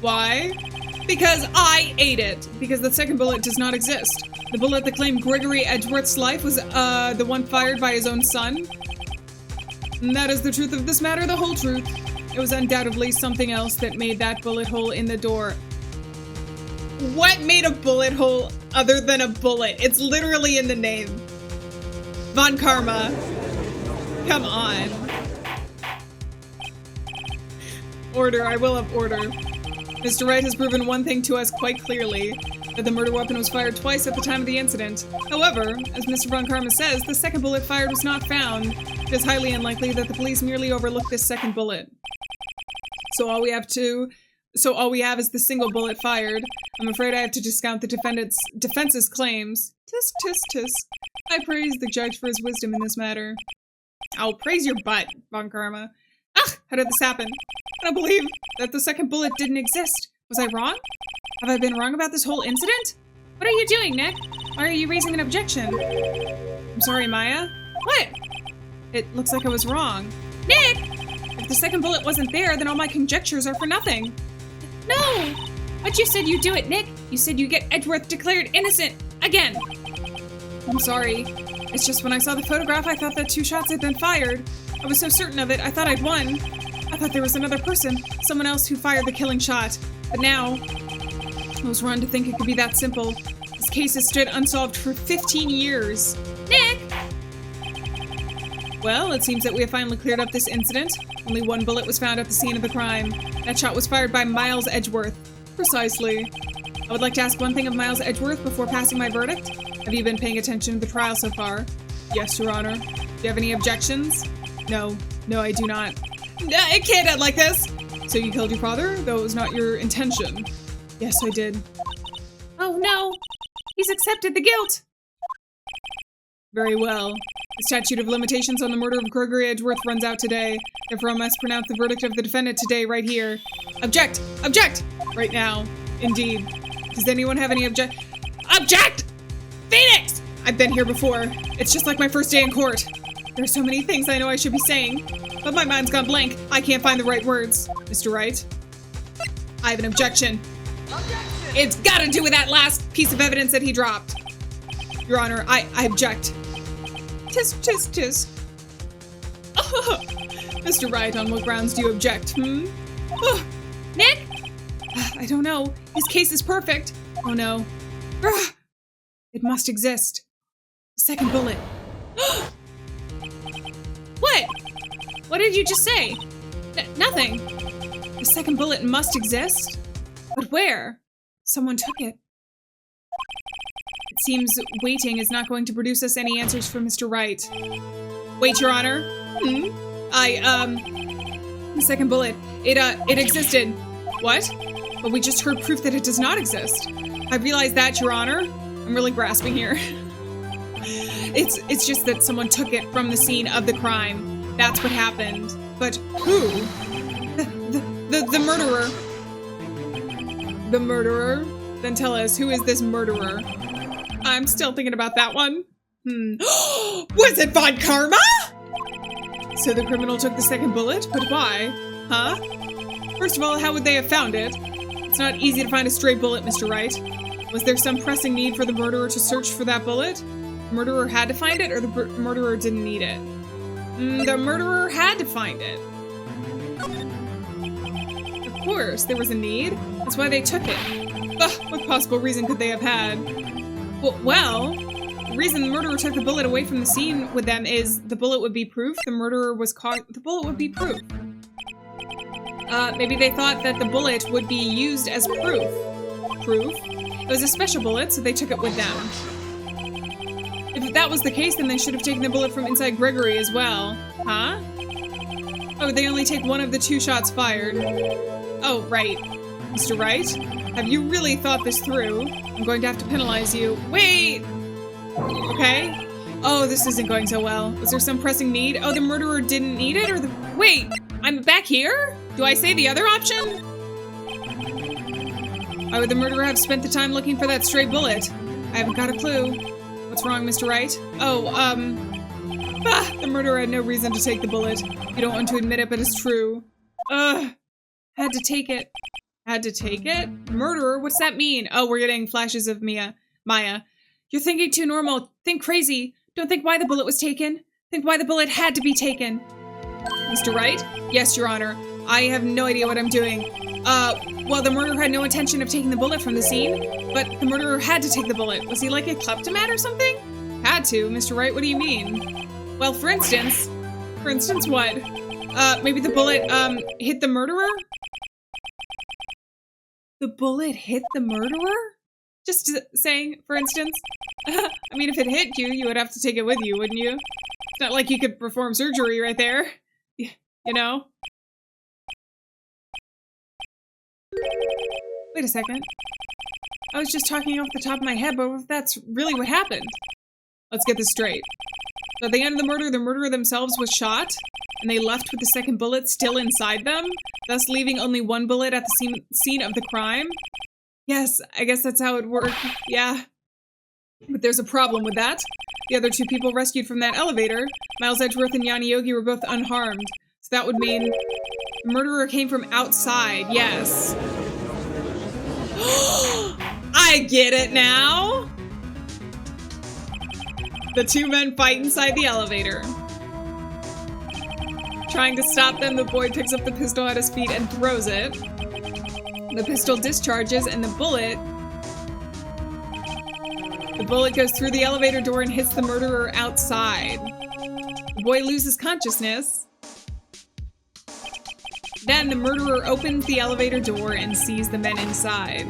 Why? Because I ate it. Because the second bullet does not exist. The bullet that claimed Gregory Edgeworth's life was the one fired by his own son. And that is the truth of this matter, the whole truth. It was undoubtedly something else that made that bullet hole in the door. What made a bullet hole other than a bullet? It's literally in the name. Von Karma. Come on. Order, I will have order. Mr. Wright has proven one thing to us quite clearly, that the murder weapon was fired twice at the time of the incident. However, as Mr. Von Karma says, the second bullet fired was not found. It is highly unlikely that the police merely overlooked this second bullet. So all we have is the single bullet fired. I'm afraid I have to discount the defense's claims. Tisk, tisk, tisk. I praise the judge for his wisdom in this matter. I'll praise your butt, Von Karma. How did this happen? I don't believe that the second bullet didn't exist. Was I wrong? Have I been wrong about this whole incident? What are you doing, Nick? Why are you raising an objection? I'm sorry, Maya. What? It looks like I was wrong. Nick! If the second bullet wasn't there, then all my conjectures are for nothing. No! But you said you'd do it, Nick. You said you'd get Edgeworth declared innocent. Again. I'm sorry. It's just when I saw the photograph, I thought that 2 shots had been fired. I was so certain of it, I thought I'd won. I thought there was another person, someone else who fired the killing shot. But now, I was wrong to think it could be that simple. This case has stood unsolved for 15 years. Nick! Well, it seems that we have finally cleared up this incident. Only 1 bullet was found at the scene of the crime. That shot was fired by Miles Edgeworth. Precisely. I would like to ask one thing of Miles Edgeworth before passing my verdict. Have you been paying attention to the trial so far? Yes, Your Honor. Do you have any objections? No. No, I do not. It can't end like this! So you killed your father, though it was not your intention? Yes, I did. Oh no! He's accepted the guilt! Very well. The statute of limitations on the murder of Gregory Edgeworth runs out today. Therefore, I must pronounce the verdict of the defendant today, right here. Object! Object! Right now. Indeed. Does anyone have any Object! Phoenix! I've been here before. It's just like my first day in court. There are so many things I know I should be saying, but my mind's gone blank. I can't find the right words. Mr. Wright? I have an objection. Objection! It's got to do with that last piece of evidence that he dropped. Your Honor, I object. Tisk, tisk, tisk. Oh, Mr. Wright, on what grounds do you object, Oh, Nick? I don't know. His case is perfect. Oh no. It must exist. Second bullet. What? What did you just say? Nothing. The second bullet must exist? But where? Someone took it. It seems waiting is not going to produce us any answers from Mr. Wright. Wait, Your Honor. The second bullet. It existed. What? But we just heard proof that it does not exist. I realize that, Your Honor. I'm really grasping here. It's just that someone took it from the scene of the crime. That's what happened. But who? The murderer. The murderer? Then tell us, who is this murderer? I'm still thinking about that one. Was it Von Karma? So the criminal took the second bullet, but why? Huh? First of all, how would they have found it? It's not easy to find a stray bullet, Mr. Wright. Was there some pressing need for the murderer to search for that bullet? The murderer had to find it, or the murderer didn't need it? The murderer had to find it. Of course, there was a need. That's why they took it. Ugh, what possible reason could they have had? Well, the reason the murderer took the bullet away from the scene with them is the bullet would be proof. The murderer was caught. The bullet would be proof. Maybe they thought that the bullet would be used as proof. Proof? It was a special bullet, so they took it with them. If that was the case, then they should have taken the bullet from inside Gregory as well. Huh? Oh, they only take one of the 2 shots fired. Oh, right. Mr. Wright, have you really thought this through? I'm going to have to penalize you. Wait! Okay. Oh, this isn't going so well. Was there some pressing need? Oh, the murderer didn't need it, or the— Wait! I'm back here? Do I say the other option? Why would the murderer have spent the time looking for that stray bullet? I haven't got a clue. What's wrong, Mr. Wright? Oh, the murderer had no reason to take the bullet. You don't want to admit it, but it's true. Had to take it. Had to take it? Murderer? What's that mean? Oh, we're getting flashes of Maya. You're thinking too normal. Think crazy. Don't think why the bullet was taken. Think why the bullet had to be taken. Mr. Wright? Yes, Your Honor. I have no idea what I'm doing. Well, the murderer had no intention of taking the bullet from the scene, but the murderer had to take the bullet. Was he like a kleptomat or something? Had to. Mr. Wright, what do you mean? Well, for instance what? Maybe the bullet, hit the murderer? The bullet hit the murderer? Just saying, for instance. I mean, if it hit you, you would have to take it with you, wouldn't you? It's not like you could perform surgery right there. You know? Wait a second. I was just talking off the top of my head, but if that's really what happened. Let's get this straight. So at the end of the murderer themselves was shot, and they left with the second bullet still inside them, thus leaving only 1 bullet at the scene of the crime? Yes, I guess that's how it worked. Yeah. But there's a problem with that. The other two people rescued from that elevator, Miles Edgeworth and Yanni Yogi, were both unharmed. So that would mean the murderer came from outside, yes. I get it now! The two men fight inside the elevator. Trying to stop them, the boy picks up the pistol at his feet and throws it. The pistol discharges and the bullet goes through the elevator door and hits the murderer outside. The boy loses consciousness. Then the murderer opens the elevator door and sees the men inside.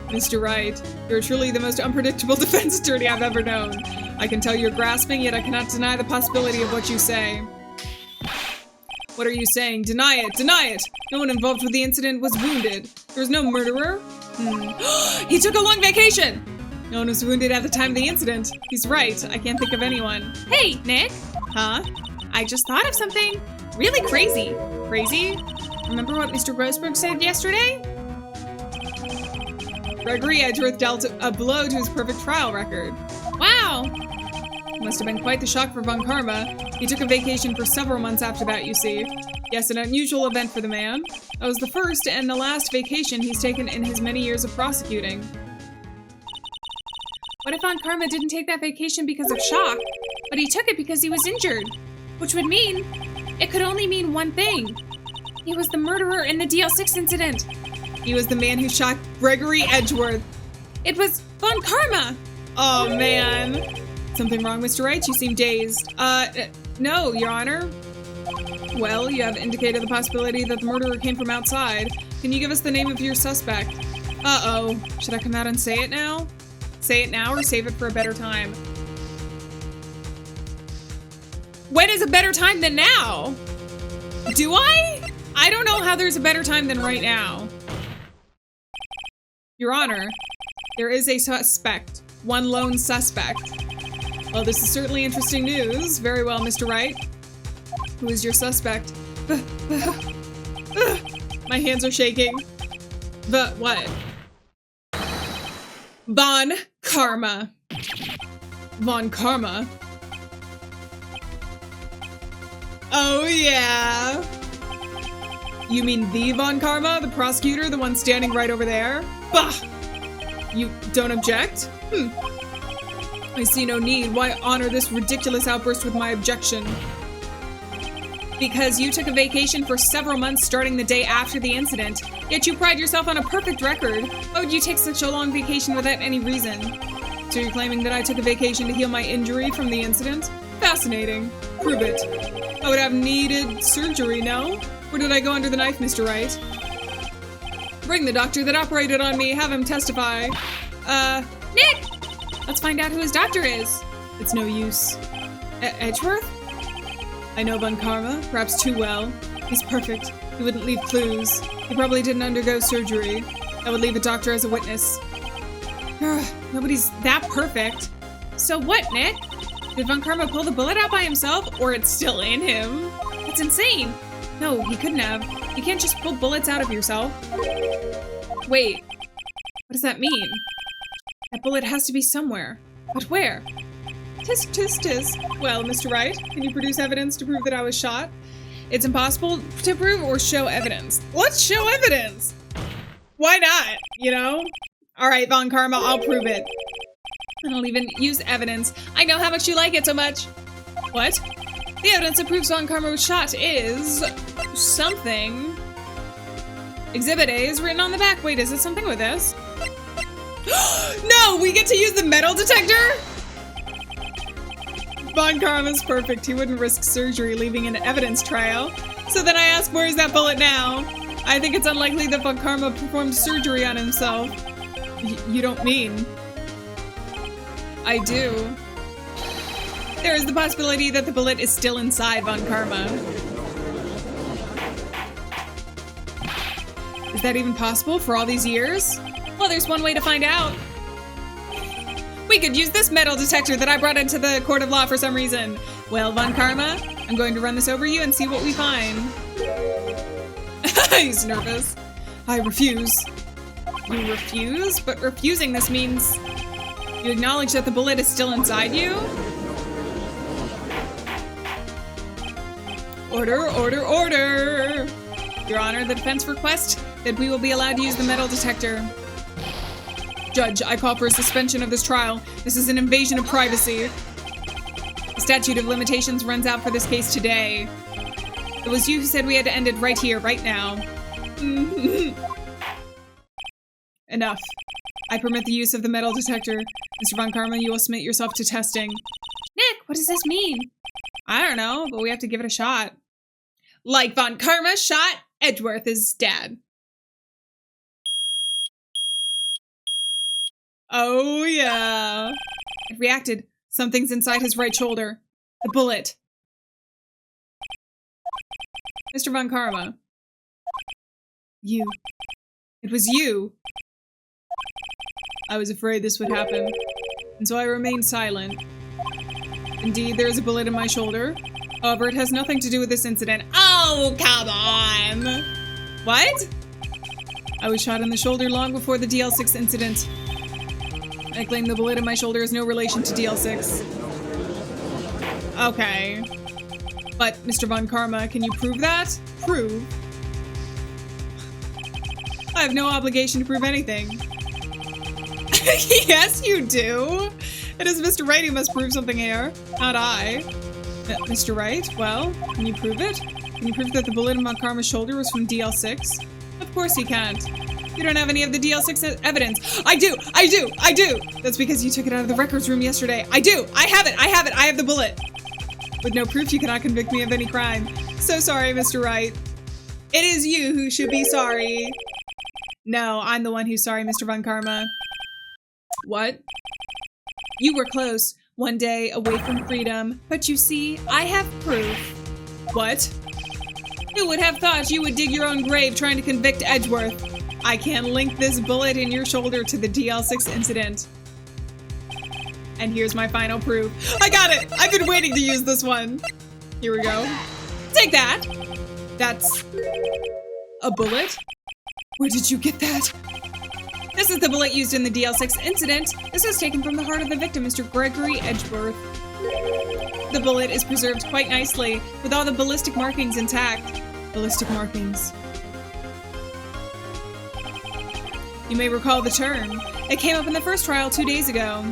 Mr. Wright, you're truly the most unpredictable defense attorney I've ever known. I can tell you're grasping, yet I cannot deny the possibility of what you say. What are you saying? Deny it! Deny it! No one involved with the incident was wounded. There was no murderer. He took a long vacation! No one was wounded at the time of the incident. He's right. I can't think of anyone. Hey, Nick. Huh? I just thought of something really crazy. Crazy? Remember what Mr. Grossberg said yesterday? Gregory Edgeworth dealt a blow to his perfect trial record. Wow! Must have been quite the shock for Von Karma. He took a vacation for several months after that, you see. Yes, an unusual event for the man. That was the first and the last vacation he's taken in his many years of prosecuting. What if Von Karma didn't take that vacation because of shock, but he took it because he was injured? Which would mean, it could only mean one thing. He was the murderer in the DL6 incident. He was the man who shot Gregory Edgeworth. It was Von Karma! Oh, man. Something wrong, Mr. Wright? You seem dazed. No, Your Honor. Well, you have indicated the possibility that the murderer came from outside. Can you give us the name of your suspect? Uh-oh. Should I come out and say it now? Say it now or save it for a better time? When is a better time than now? Do I? I don't know how there's a better time than right now. Your Honor, there is a suspect. One lone suspect. Well, this is certainly interesting news. Very well, Mr. Wright. Who is your suspect? My hands are shaking. What? Von Karma. Von Karma? Oh, yeah. You mean the Von Karma? The prosecutor? The one standing right over there? Bah! You don't object? I see no need. Why honor this ridiculous outburst with my objection? Because you took a vacation for several months starting the day after the incident, yet you pride yourself on a perfect record. Why would you take such a long vacation without any reason? So you're claiming that I took a vacation to heal my injury from the incident? Fascinating. Prove it. I would have needed surgery, no? Or did I go under the knife, Mr. Wright? Bring the doctor that operated on me. Have him testify. Nick! Let's find out who his doctor is. It's no use. Edgeworth? I know Von Karma, perhaps too well. He's perfect. He wouldn't leave clues. He probably didn't undergo surgery. I would leave a doctor as a witness. Nobody's that perfect. So what, Nick? Did Von Karma pull the bullet out by himself, or it's still in him? That's insane. No, he couldn't have. You can't just pull bullets out of yourself. Wait, what does that mean? That bullet has to be somewhere. But where? Tisk, tisk, tisk. Well, Mr. Wright, can you produce evidence to prove that I was shot? It's impossible to prove or show evidence. Let's show evidence! Why not, you know? Alright, Von Karma, I'll prove it. And I'll even use evidence. I know how much you like it so much. What? The evidence that proves Von Karma was shot is... something. Exhibit A is written on the back. Wait, is it something with this? No! We get to use the metal detector?! Von Karma's perfect. He wouldn't risk surgery leaving an evidence trail. So then I ask, where is that bullet now? I think it's unlikely that Von Karma performed surgery on himself. You don't mean? I do. There is the possibility that the bullet is still inside Von Karma. Is that even possible for all these years? Well, there's one way to find out. We could use this metal detector that I brought into the court of law for some reason. Well, Von Karma, I'm going to run this over you and see what we find. He's nervous. I refuse. You refuse? But refusing this means you acknowledge that the bullet is still inside you? Order, order, order! Your Honor, the defense requests that we will be allowed to use the metal detector. Judge, I call for a suspension of this trial. This is an invasion of privacy. The statute of limitations runs out for this case today. It was you who said we had to end it right here, right now. Enough. I permit the use of the metal detector. Mr. Von Karma, you will submit yourself to testing. Nick, what does this mean? I don't know, but we have to give it a shot. Like Von Karma shot Edgeworth's dad. Oh, yeah. It reacted. Something's inside his right shoulder. The bullet. Mr. Von Karma. You. It was you. I was afraid this would happen, and so I remained silent. Indeed, there is a bullet in my shoulder. However, it has nothing to do with this incident. Oh, come on! What? I was shot in the shoulder long before the DL6 incident. I claim the bullet in my shoulder has no relation to DL6. Okay. But, Mr. Von Karma, can you prove that? Prove? I have no obligation to prove anything. Yes, you do! It is Mr. Wright who must prove something here, not I. Mr. Wright, well, can you prove it? Can you prove that the bullet in Von Karma's shoulder was from DL6? Of course he can't. You don't have any of the DL6 evidence. I do! I do! I do! That's because you took it out of the records room yesterday. I do! I have it! I have it! I have the bullet! With no proof, you cannot convict me of any crime. So sorry, Mr. Wright. It is you who should be sorry. No, I'm the one who's sorry, Mr. Von Karma. What? You were close, one day away from freedom, but you see, I have proof. What? Who would have thought you would dig your own grave trying to convict Edgeworth? I can link this bullet in your shoulder to the DL6 incident. And here's my final proof. I got it! I've been waiting to use this one. Here we go. Take that! That's a bullet? Where did you get that? This is the bullet used in the DL6 incident. This was taken from the heart of the victim, Mr. Gregory Edgeworth. The bullet is preserved quite nicely, with all the ballistic markings intact. Ballistic markings. You may recall the term. It came up in the first trial 2 days ago.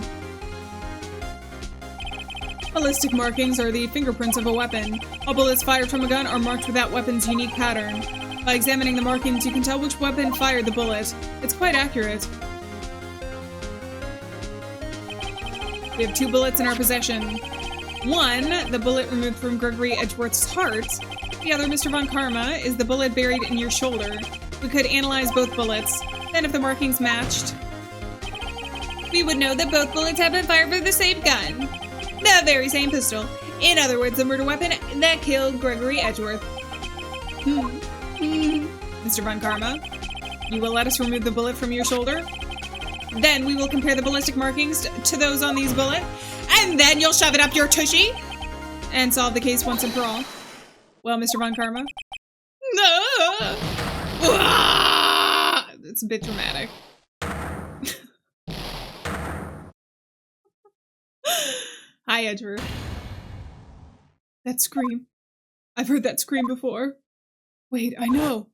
Ballistic markings are the fingerprints of a weapon. All bullets fired from a gun are marked with that weapon's unique pattern. By examining the markings, you can tell which weapon fired the bullet. It's quite accurate. We have 2 bullets in our possession. One, the bullet removed from Gregory Edgeworth's heart. The other, Mr. Von Karma, is the bullet buried in your shoulder. We could analyze both bullets. Then if the markings matched, we would know that both bullets have been fired from the same gun. The very same pistol. In other words, the murder weapon that killed Gregory Edgeworth. Mr. Von Karma, you will let us remove the bullet from your shoulder? Then we will compare the ballistic markings to those on these bullets, and then you'll shove it up your tushy and solve the case once and for all. Well, Mr. Von Karma? It's a bit dramatic. Hi, Edgeworth. That scream. I've heard that scream before. Wait, I know.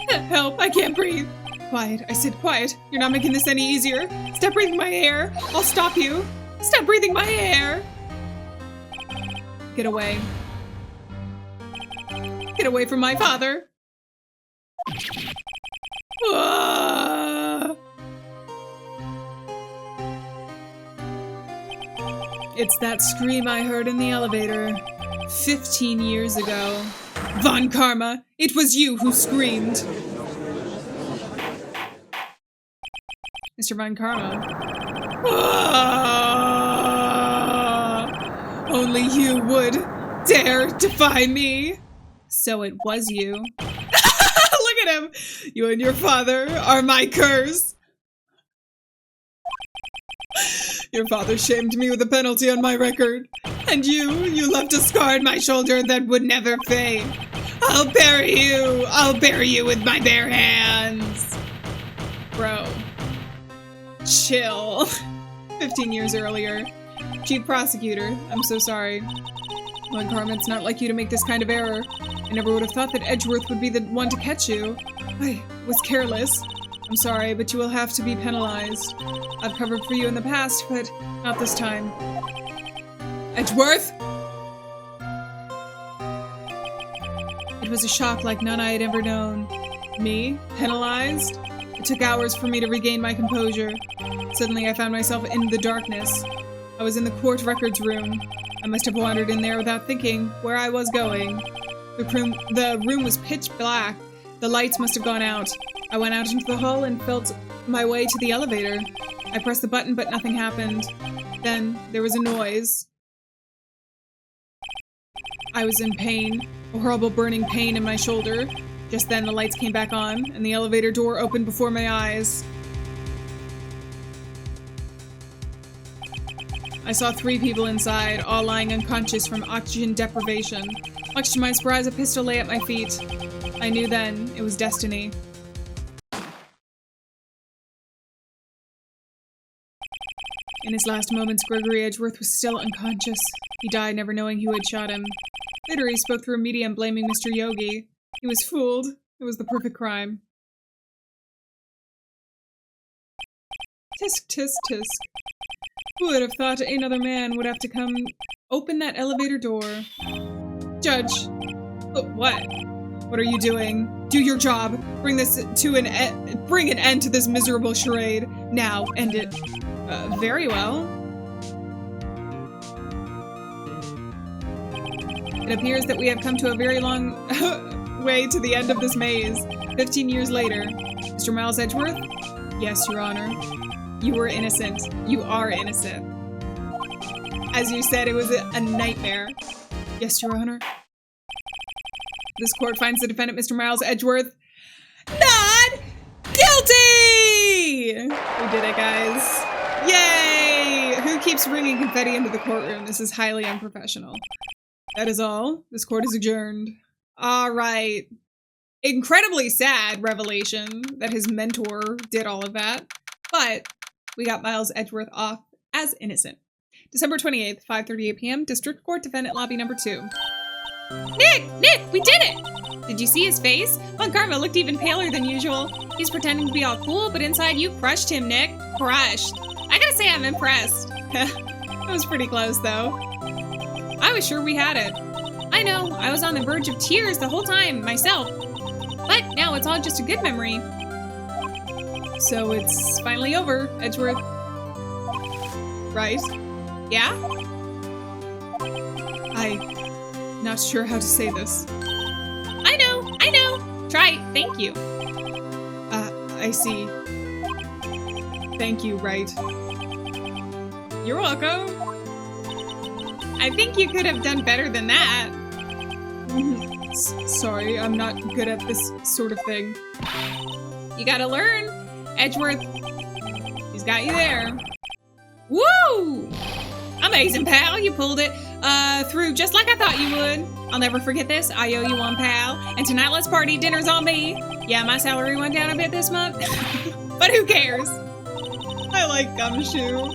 Help, I can't breathe. Quiet, I said quiet. You're not making this any easier. Stop breathing my air. I'll stop you. Stop breathing my air. Get away. Get away from my father. Ah! It's that scream I heard in the elevator 15 years ago. Von Karma, it was you who screamed. Mr. Von Karma. Ah! Only you would dare defy me. So it was you. Look at him. You and your father are my curse. Your father shamed me with a penalty on my record. And you left a scar on my shoulder that would never fade. I'll bury you! I'll bury you with my bare hands! Bro. Chill. 15 years earlier. Chief Prosecutor, I'm so sorry. Well, Carmen, it's not like you to make this kind of error. I never would have thought that Edgeworth would be the one to catch you. I was careless. I'm sorry, but you will have to be penalized. I've covered for you in the past, but not this time. Edgeworth? It was a shock like none I had ever known. Me? Penalized? It took hours for me to regain my composure. Suddenly I found myself in the darkness. I was in the court records room. I must have wandered in there without thinking where I was going. The room was pitch black. The lights must have gone out. I went out into the hall and felt my way to the elevator. I pressed the button, but nothing happened. Then there was a noise. I was in pain, a horrible burning pain in my shoulder. Just then the lights came back on, and the elevator door opened before my eyes. I saw 3 people inside, all lying unconscious from oxygen deprivation. Much to my surprise, a pistol lay at my feet. I knew then it was destiny. In his last moments, Gregory Edgeworth was still unconscious. He died never knowing who had shot him. Later, he spoke through a medium blaming Mr. Yogi. He was fooled. It was the perfect crime. Tisk, tisk, tisk. Who would have thought another man would have to come open that elevator door? Judge. Oh, what? What are you doing? Do your job. Bring an end to this miserable charade. Now, end it. Very well. It appears that we have come to a very long way to the end of this maze. 15 years later. Mr. Miles Edgeworth? Yes, Your Honor. You were innocent. You are innocent. As you said, it was a nightmare. Yes, Your Honor. This court finds the defendant, Mr. Miles Edgeworth, not guilty! We did it, guys. Yay! Who keeps bringing confetti into the courtroom? This is highly unprofessional. That is all. This court is adjourned. All right. Incredibly sad revelation that his mentor did all of that. But we got Miles Edgeworth off as innocent. December 28th, 5:38 p.m. District Court Defendant Lobby Number 2. Nick, we did it! Did you see his face? Von Karma looked even paler than usual. He's pretending to be all cool, but inside you crushed him, Nick. Crushed. I gotta say I'm impressed. That was pretty close, though. I was sure we had it. I know, I was on the verge of tears the whole time, myself. But now it's all just a good memory. So it's finally over, Edgeworth. Right? Yeah? I'm not sure how to say this. I know. Try, thank you. I see. Thank you, Wright. You're welcome. I think you could have done better than that. Sorry, I'm not good at this sort of thing. You gotta learn. Edgeworth, he's got you there. Woo! Amazing, pal. You pulled it through just like I thought you would. I'll never forget this. I owe you one, pal. And tonight, let's party. Dinner's on me. Yeah, my salary went down a bit this month. But who cares? I like Gumshoe.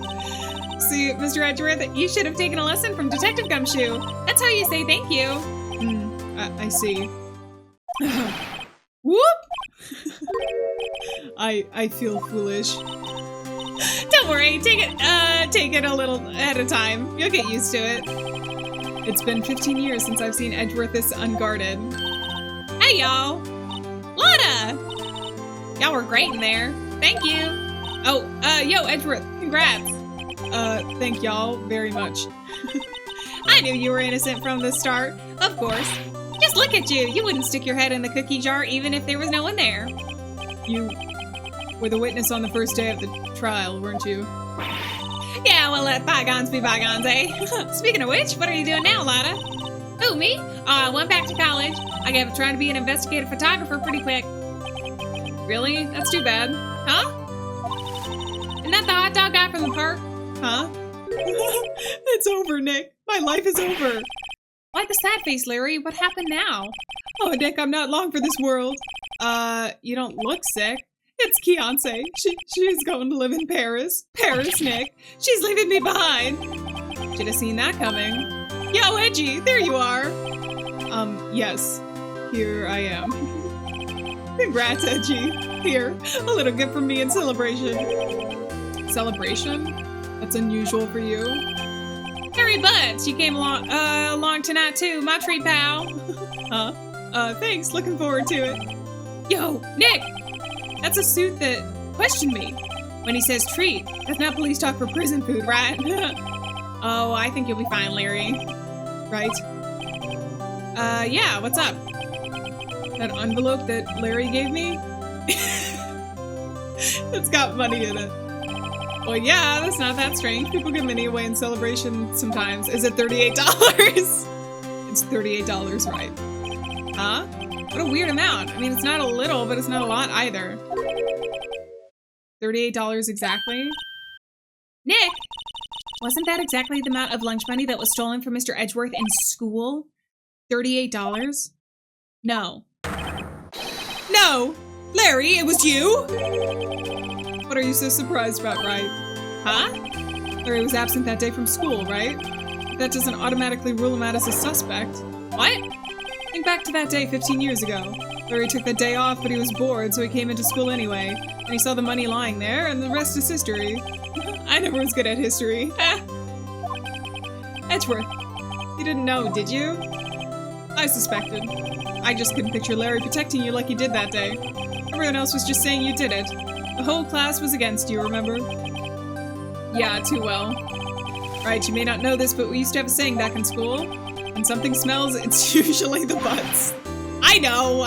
See, Mr. Edgeworth, you should have taken a lesson from Detective Gumshoe. That's how you say thank you. I see. Whoop! I feel foolish. Don't worry, take it a little at a time. You'll get used to it. It's been 15 years since I've seen Edgeworth this unguarded. Hey, y'all! Lana! Y'all were great in there. Thank you. Oh, yo, Edgeworth, congrats. Thank y'all very much. I knew you were innocent from the start, of course. Just look at you. You wouldn't stick your head in the cookie jar even if there was no one there. You were the witness on the first day of the trial, weren't you? Yeah, well, let bygones be bygones, eh? Speaking of which, what are you doing now, Lana? Who, me? I went back to college. I gave up trying to be an investigative photographer pretty quick. Really? That's too bad. Huh? Isn't that the hot dog guy from the park? Huh? It's over, Nick. My life is over. Why the sad face, Larry? What happened now? Oh, Nick, I'm not long for this world. You don't look sick. It's Fiancé. She's going to live in Paris. Paris, Nick. She's leaving me behind. Should have seen that coming. Yo, Edgy, there you are. Yes. Here I am. Congrats, Edgy. Here, a little gift from me in celebration. Celebration? That's unusual for you. Harry Butts, you came along tonight too, my treat pal. Huh? Thanks, looking forward to it. Yo, Nick! That's a suit that questioned me. When he says treat, that's not police talk for prison food, right? Oh, I think you'll be fine, Larry. Right? Yeah, what's up? That envelope that Larry gave me? It's got money in it. Well, yeah, that's not that strange. People give money away in celebration sometimes. Is it $38? It's $38, right? Huh? What a weird amount. I mean, it's not a little, but it's not a lot either. $38 exactly? Nick! Wasn't that exactly the amount of lunch money that was stolen from Mr. Edgeworth in school? $38? No. No! Larry, it was you? What are you so surprised about, right? Huh? Larry was absent that day from school, right? That doesn't automatically rule him out as a suspect. What? Think back to that day 15 years ago. Larry took the day off, but he was bored, so he came into school anyway. And he saw the money lying there, and the rest is history. I never was good at history. Edgeworth, you didn't know, did you? I suspected. I just couldn't picture Larry protecting you like he did that day. Everyone else was just saying you did it. The whole class was against you, remember? Yeah, too well. Right, you may not know this, but we used to have a saying back in school. When something smells, it's usually the butts. I know.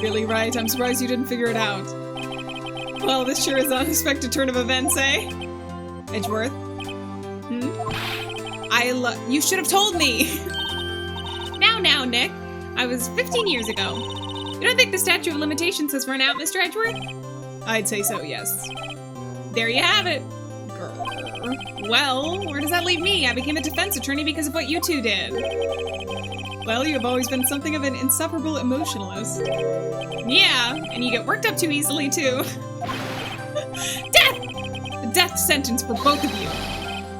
Really, right? I'm surprised you didn't figure it out. Well, this sure is an unexpected turn of events, eh? Edgeworth? You should have told me! Now, Nick. I was 15 years ago. You don't think the statute of limitations has run out, Mr. Edgeworth? I'd say so, yes. There you have it. Grr. Well, where does that leave me? I became a defense attorney because of what you two did. Well, you have always been something of an insufferable emotionalist. Yeah, and you get worked up too easily, too. Death! The death sentence for both of you.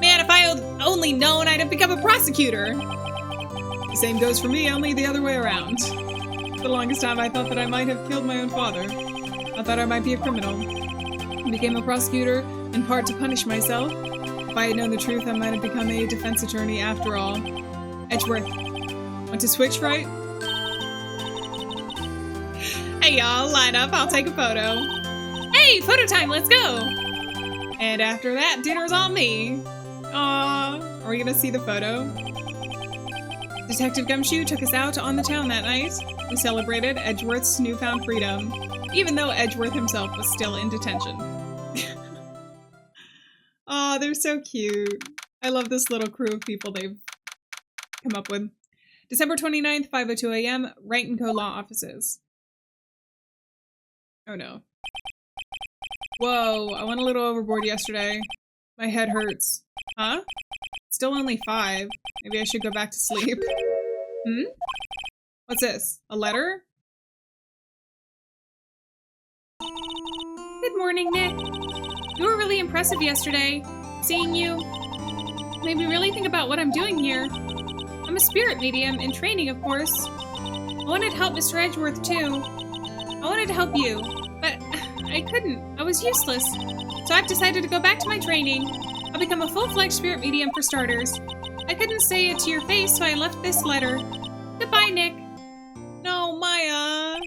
Man, if I had only known, I'd have become a prosecutor. The same goes for me, only the other way around. For the longest time, I thought that I might have killed my own father. I thought I might be a criminal. I became a prosecutor, in part to punish myself. If I had known the truth, I might have become a defense attorney after all. Edgeworth, want to switch, right? Hey y'all, line up, I'll take a photo. Hey, photo time, let's go! And after that, dinner's on me. Aww, are we gonna see the photo? Detective Gumshoe took us out on the town that night. We celebrated Edgeworth's newfound freedom, even though Edgeworth himself was still in detention. Aw, they're so cute. I love this little crew of people they've come up with. December 29th, 5:02 a.m., Wright & Co. Law Offices. Oh no. Whoa, I went a little overboard yesterday. My head hurts. Huh? It's still only 5. Maybe I should go back to sleep. What's this? A letter? Good morning, Nick. You were really impressive yesterday. Seeing you made me really think about what I'm doing here. I'm a spirit medium, in training, of course. I wanted to help Mr. Edgeworth, too. I wanted to help you, but I couldn't. I was useless. So I've decided to go back to my training. I'll become a full-fledged spirit medium for starters. I couldn't say it to your face, so I left this letter. Goodbye, Nick. No, Maya.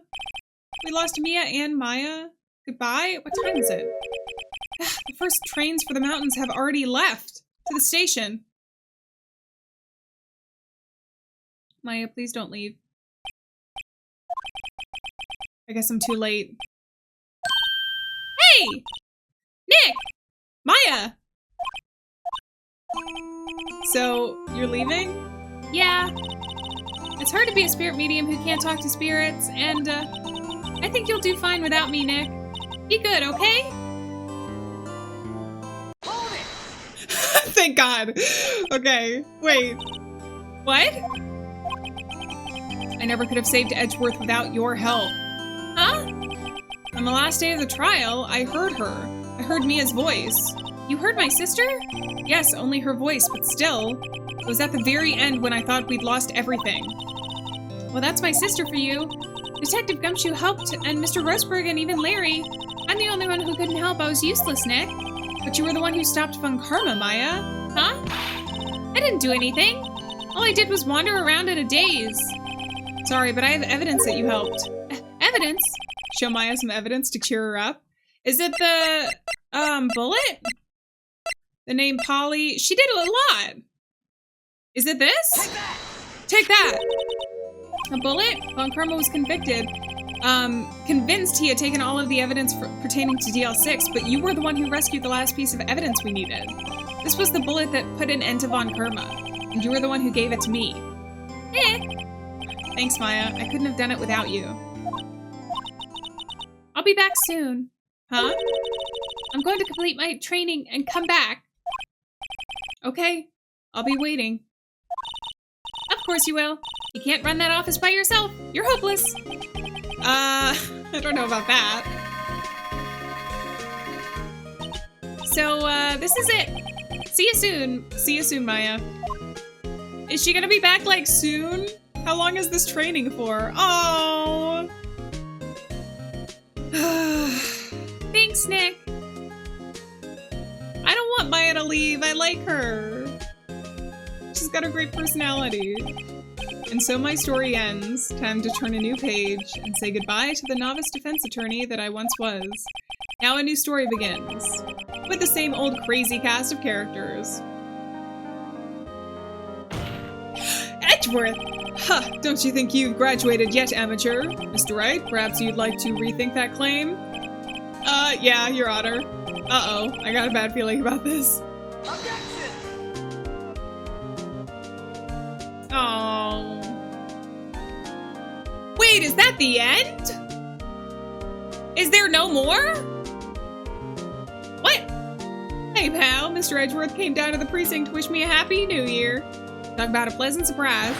We lost Mia and Maya. Goodbye? What time is it? The first trains for the mountains have already left. To the station. Maya, please don't leave. I guess I'm too late. Hey! Nick! Maya! So, you're leaving? Yeah. It's hard to be a spirit medium who can't talk to spirits, and, I think you'll do fine without me, Nick. Be good, okay? Hold it! Thank God. Okay, wait. What? I never could have saved Edgeworth without your help. Huh? On the last day of the trial, I heard her. I heard Mia's voice. You heard my sister? Yes, only her voice, but still. It was at the very end when I thought we'd lost everything. Well, that's my sister for you. Detective Gumshoe helped, and Mr. Rosberg and even Larry. I'm the only one who couldn't help. I was useless, Nick. But you were the one who stopped Von Karma, Maya. Huh? I didn't do anything. All I did was wander around in a daze. Sorry, but I have evidence that you helped. Evidence? Show Maya some evidence to cheer her up. Is it the, bullet? The name Polly? She did a lot. Is it this? Take that! A bullet? Von Karma was convicted. Convinced he had taken all of the evidence pertaining to DL6, but you were the one who rescued the last piece of evidence we needed. This was the bullet that put an end to Von Karma, and you were the one who gave it to me. Thanks, Maya. I couldn't have done it without you. I'll be back soon. Huh? I'm going to complete my training and come back. Okay, I'll be waiting. Of course you will. You can't run that office by yourself. You're hopeless. I don't know about that. So, this is it. See you soon. See you soon, Maya. Is she gonna be back, like, soon? How long is this training for? Oh. Thanks, Nick. I don't want Maya to leave. I like her. She's got a great personality. And so my story ends. Time to turn a new page and say goodbye to the novice defense attorney that I once was. Now a new story begins. With the same old crazy cast of characters. Edgeworth! Huh, don't you think you've graduated yet, amateur? Mr. Wright, perhaps you'd like to rethink that claim? Yeah, Your Honor. Uh-oh, I got a bad feeling about this. Objection! Oh. Wait, is that the end? Is there no more? What? Hey, pal, Mr. Edgeworth came down to the precinct to wish me a happy new year. Talk about a pleasant surprise.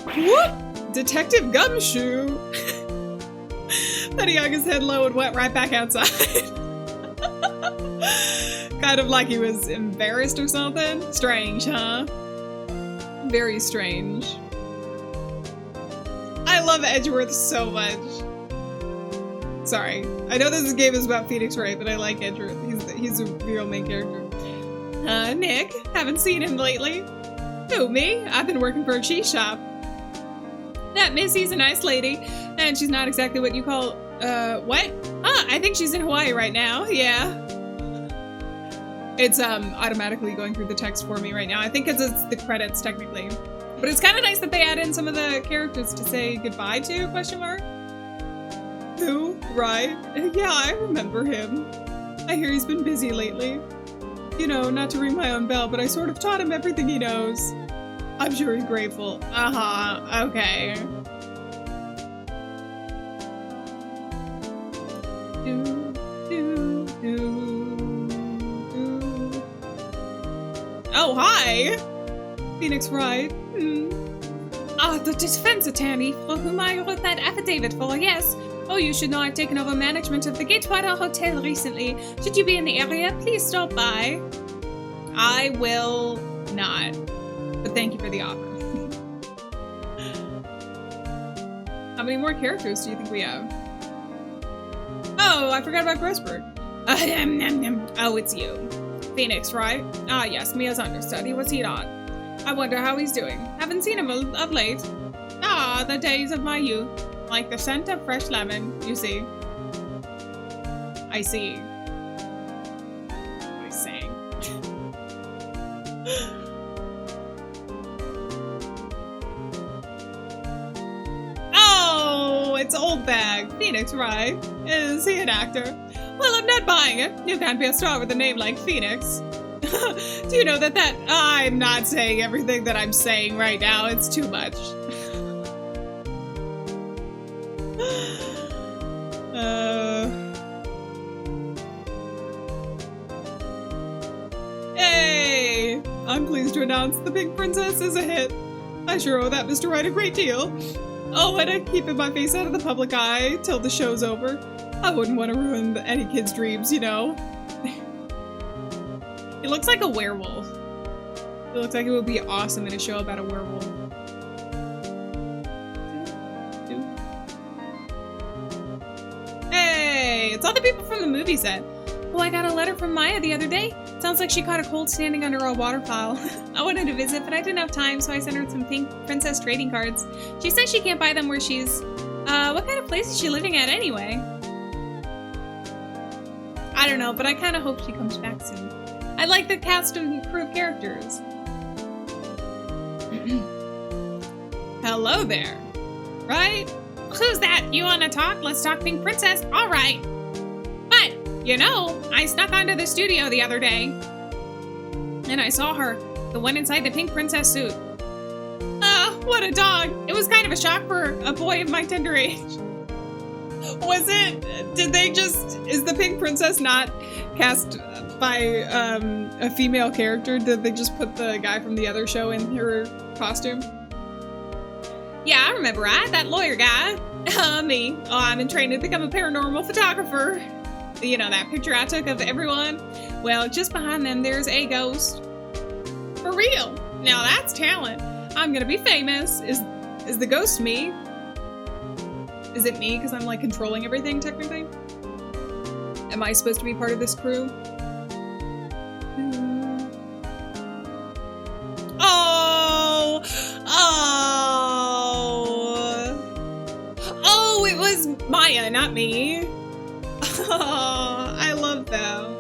Whoop! Detective Gumshoe! Then he hung his head low and went right back outside. Kind of like he was embarrassed or something. Strange, huh? Very strange. I love Edgeworth so much. Sorry. I know this game is about Phoenix Wright, but I like Edgeworth. He's a real main character. Nick? Haven't seen him lately. Who, me? I've been working for a cheese shop. That Missy's a nice lady, and she's not exactly what you call, what? I think she's in Hawaii right now, yeah. It's, automatically going through the text for me right now. I think it's the credits, technically. But it's kind of nice that they add in some of the characters to say goodbye to, question mark? Who? Right? Yeah, I remember him. I hear he's been busy lately. You know, not to ring my own bell, but I sort of taught him everything he knows. I'm sure he's grateful. Uh-huh, okay. Oh, hi! Phoenix Wright. The defense attorney for whom I wrote that affidavit for, yes. Oh, you should know I've taken over management of the Gatewater Hotel recently. Should you be in the area, please stop by. I will not. But thank you for the offer. How many more characters do you think we have? Oh, I forgot about Grossberg. Oh, it's you. Phoenix, right? Ah, yes, Mia's understudy. What's he on? I wonder how he's doing. Haven't seen him of late. Ah, the days of my youth. Like the scent of fresh lemon, you see. I see. What he's saying. Oh, it's old bag. Phoenix Wright. Is he an actor? Well, I'm not buying it. You can't be a star with a name like Phoenix. Do you know that I'm not saying everything that I'm saying right now. It's too much. Hey! I'm pleased to announce The Pink Princess is a hit. I sure owe that Mr. Wright a great deal. Oh, and I'm keeping my face out of the public eye till the show's over. I wouldn't want to ruin any kid's dreams, you know? He looks like a werewolf. It looks like it would be awesome in a show about a werewolf. Hey, it's all the people from the movie set. Oh, I got a letter from Maya the other day. Sounds like she caught a cold standing under a waterfall. I wanted to visit, but I didn't have time, so I sent her some pink princess trading cards. She says she can't buy them where she's... what kind of place is she living at anyway? I don't know, but I kind of hope she comes back soon. I like the cast and crew of characters. Hello there. Right? Who's that? You wanna talk? Let's talk Pink Princess. All right. But, you know, I snuck onto the studio the other day. And I saw her. The one inside the Pink Princess suit. What a dog. It was kind of a shock for a boy of my tender age. Was it? Did they just... Is the Pink Princess not cast by a female character? Did they just put the guy from the other show in her costume? Yeah, I remember, right? That lawyer guy. Me. Oh, I'm in training to become a paranormal photographer. You know, that picture I took of everyone? Well, just behind them, there's a ghost. For real. Now that's talent. I'm gonna be famous. Is the ghost me? Is it me because I'm like controlling everything technically? Am I supposed to be part of this crew? Oh! Oh, it was Maya, not me. Oh, I love them.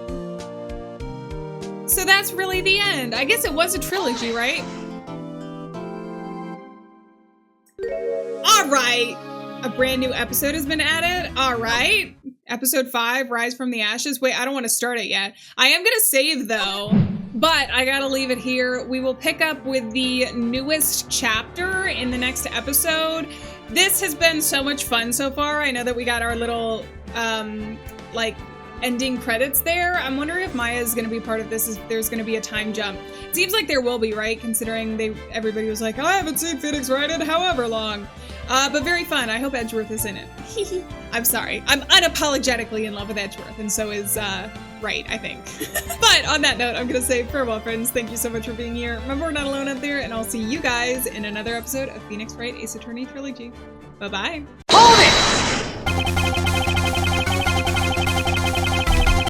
So that's really the end. I guess it was a trilogy, right? All right. A brand new episode has been added. All right. Episode 5, Rise from the Ashes. Wait, I don't want to start it yet. I am going to save though, but I got to leave it here. We will pick up with the newest chapter in the next episode. This has been so much fun so far. I know that we got our little, like, ending credits there. I'm wondering if Maya is going to be part of this, if there's going to be a time jump. It seems like there will be, right? Considering everybody was like, oh, I haven't seen Phoenix Wright in however long. But very fun. I hope Edgeworth is in it. I'm sorry. I'm unapologetically in love with Edgeworth, and so is Wright, I think. But on that note, I'm going to say farewell, friends. Thank you so much for being here. Remember, we're not alone out there, and I'll see you guys in another episode of Phoenix Wright AceAttorney Trilogy. Bye-bye.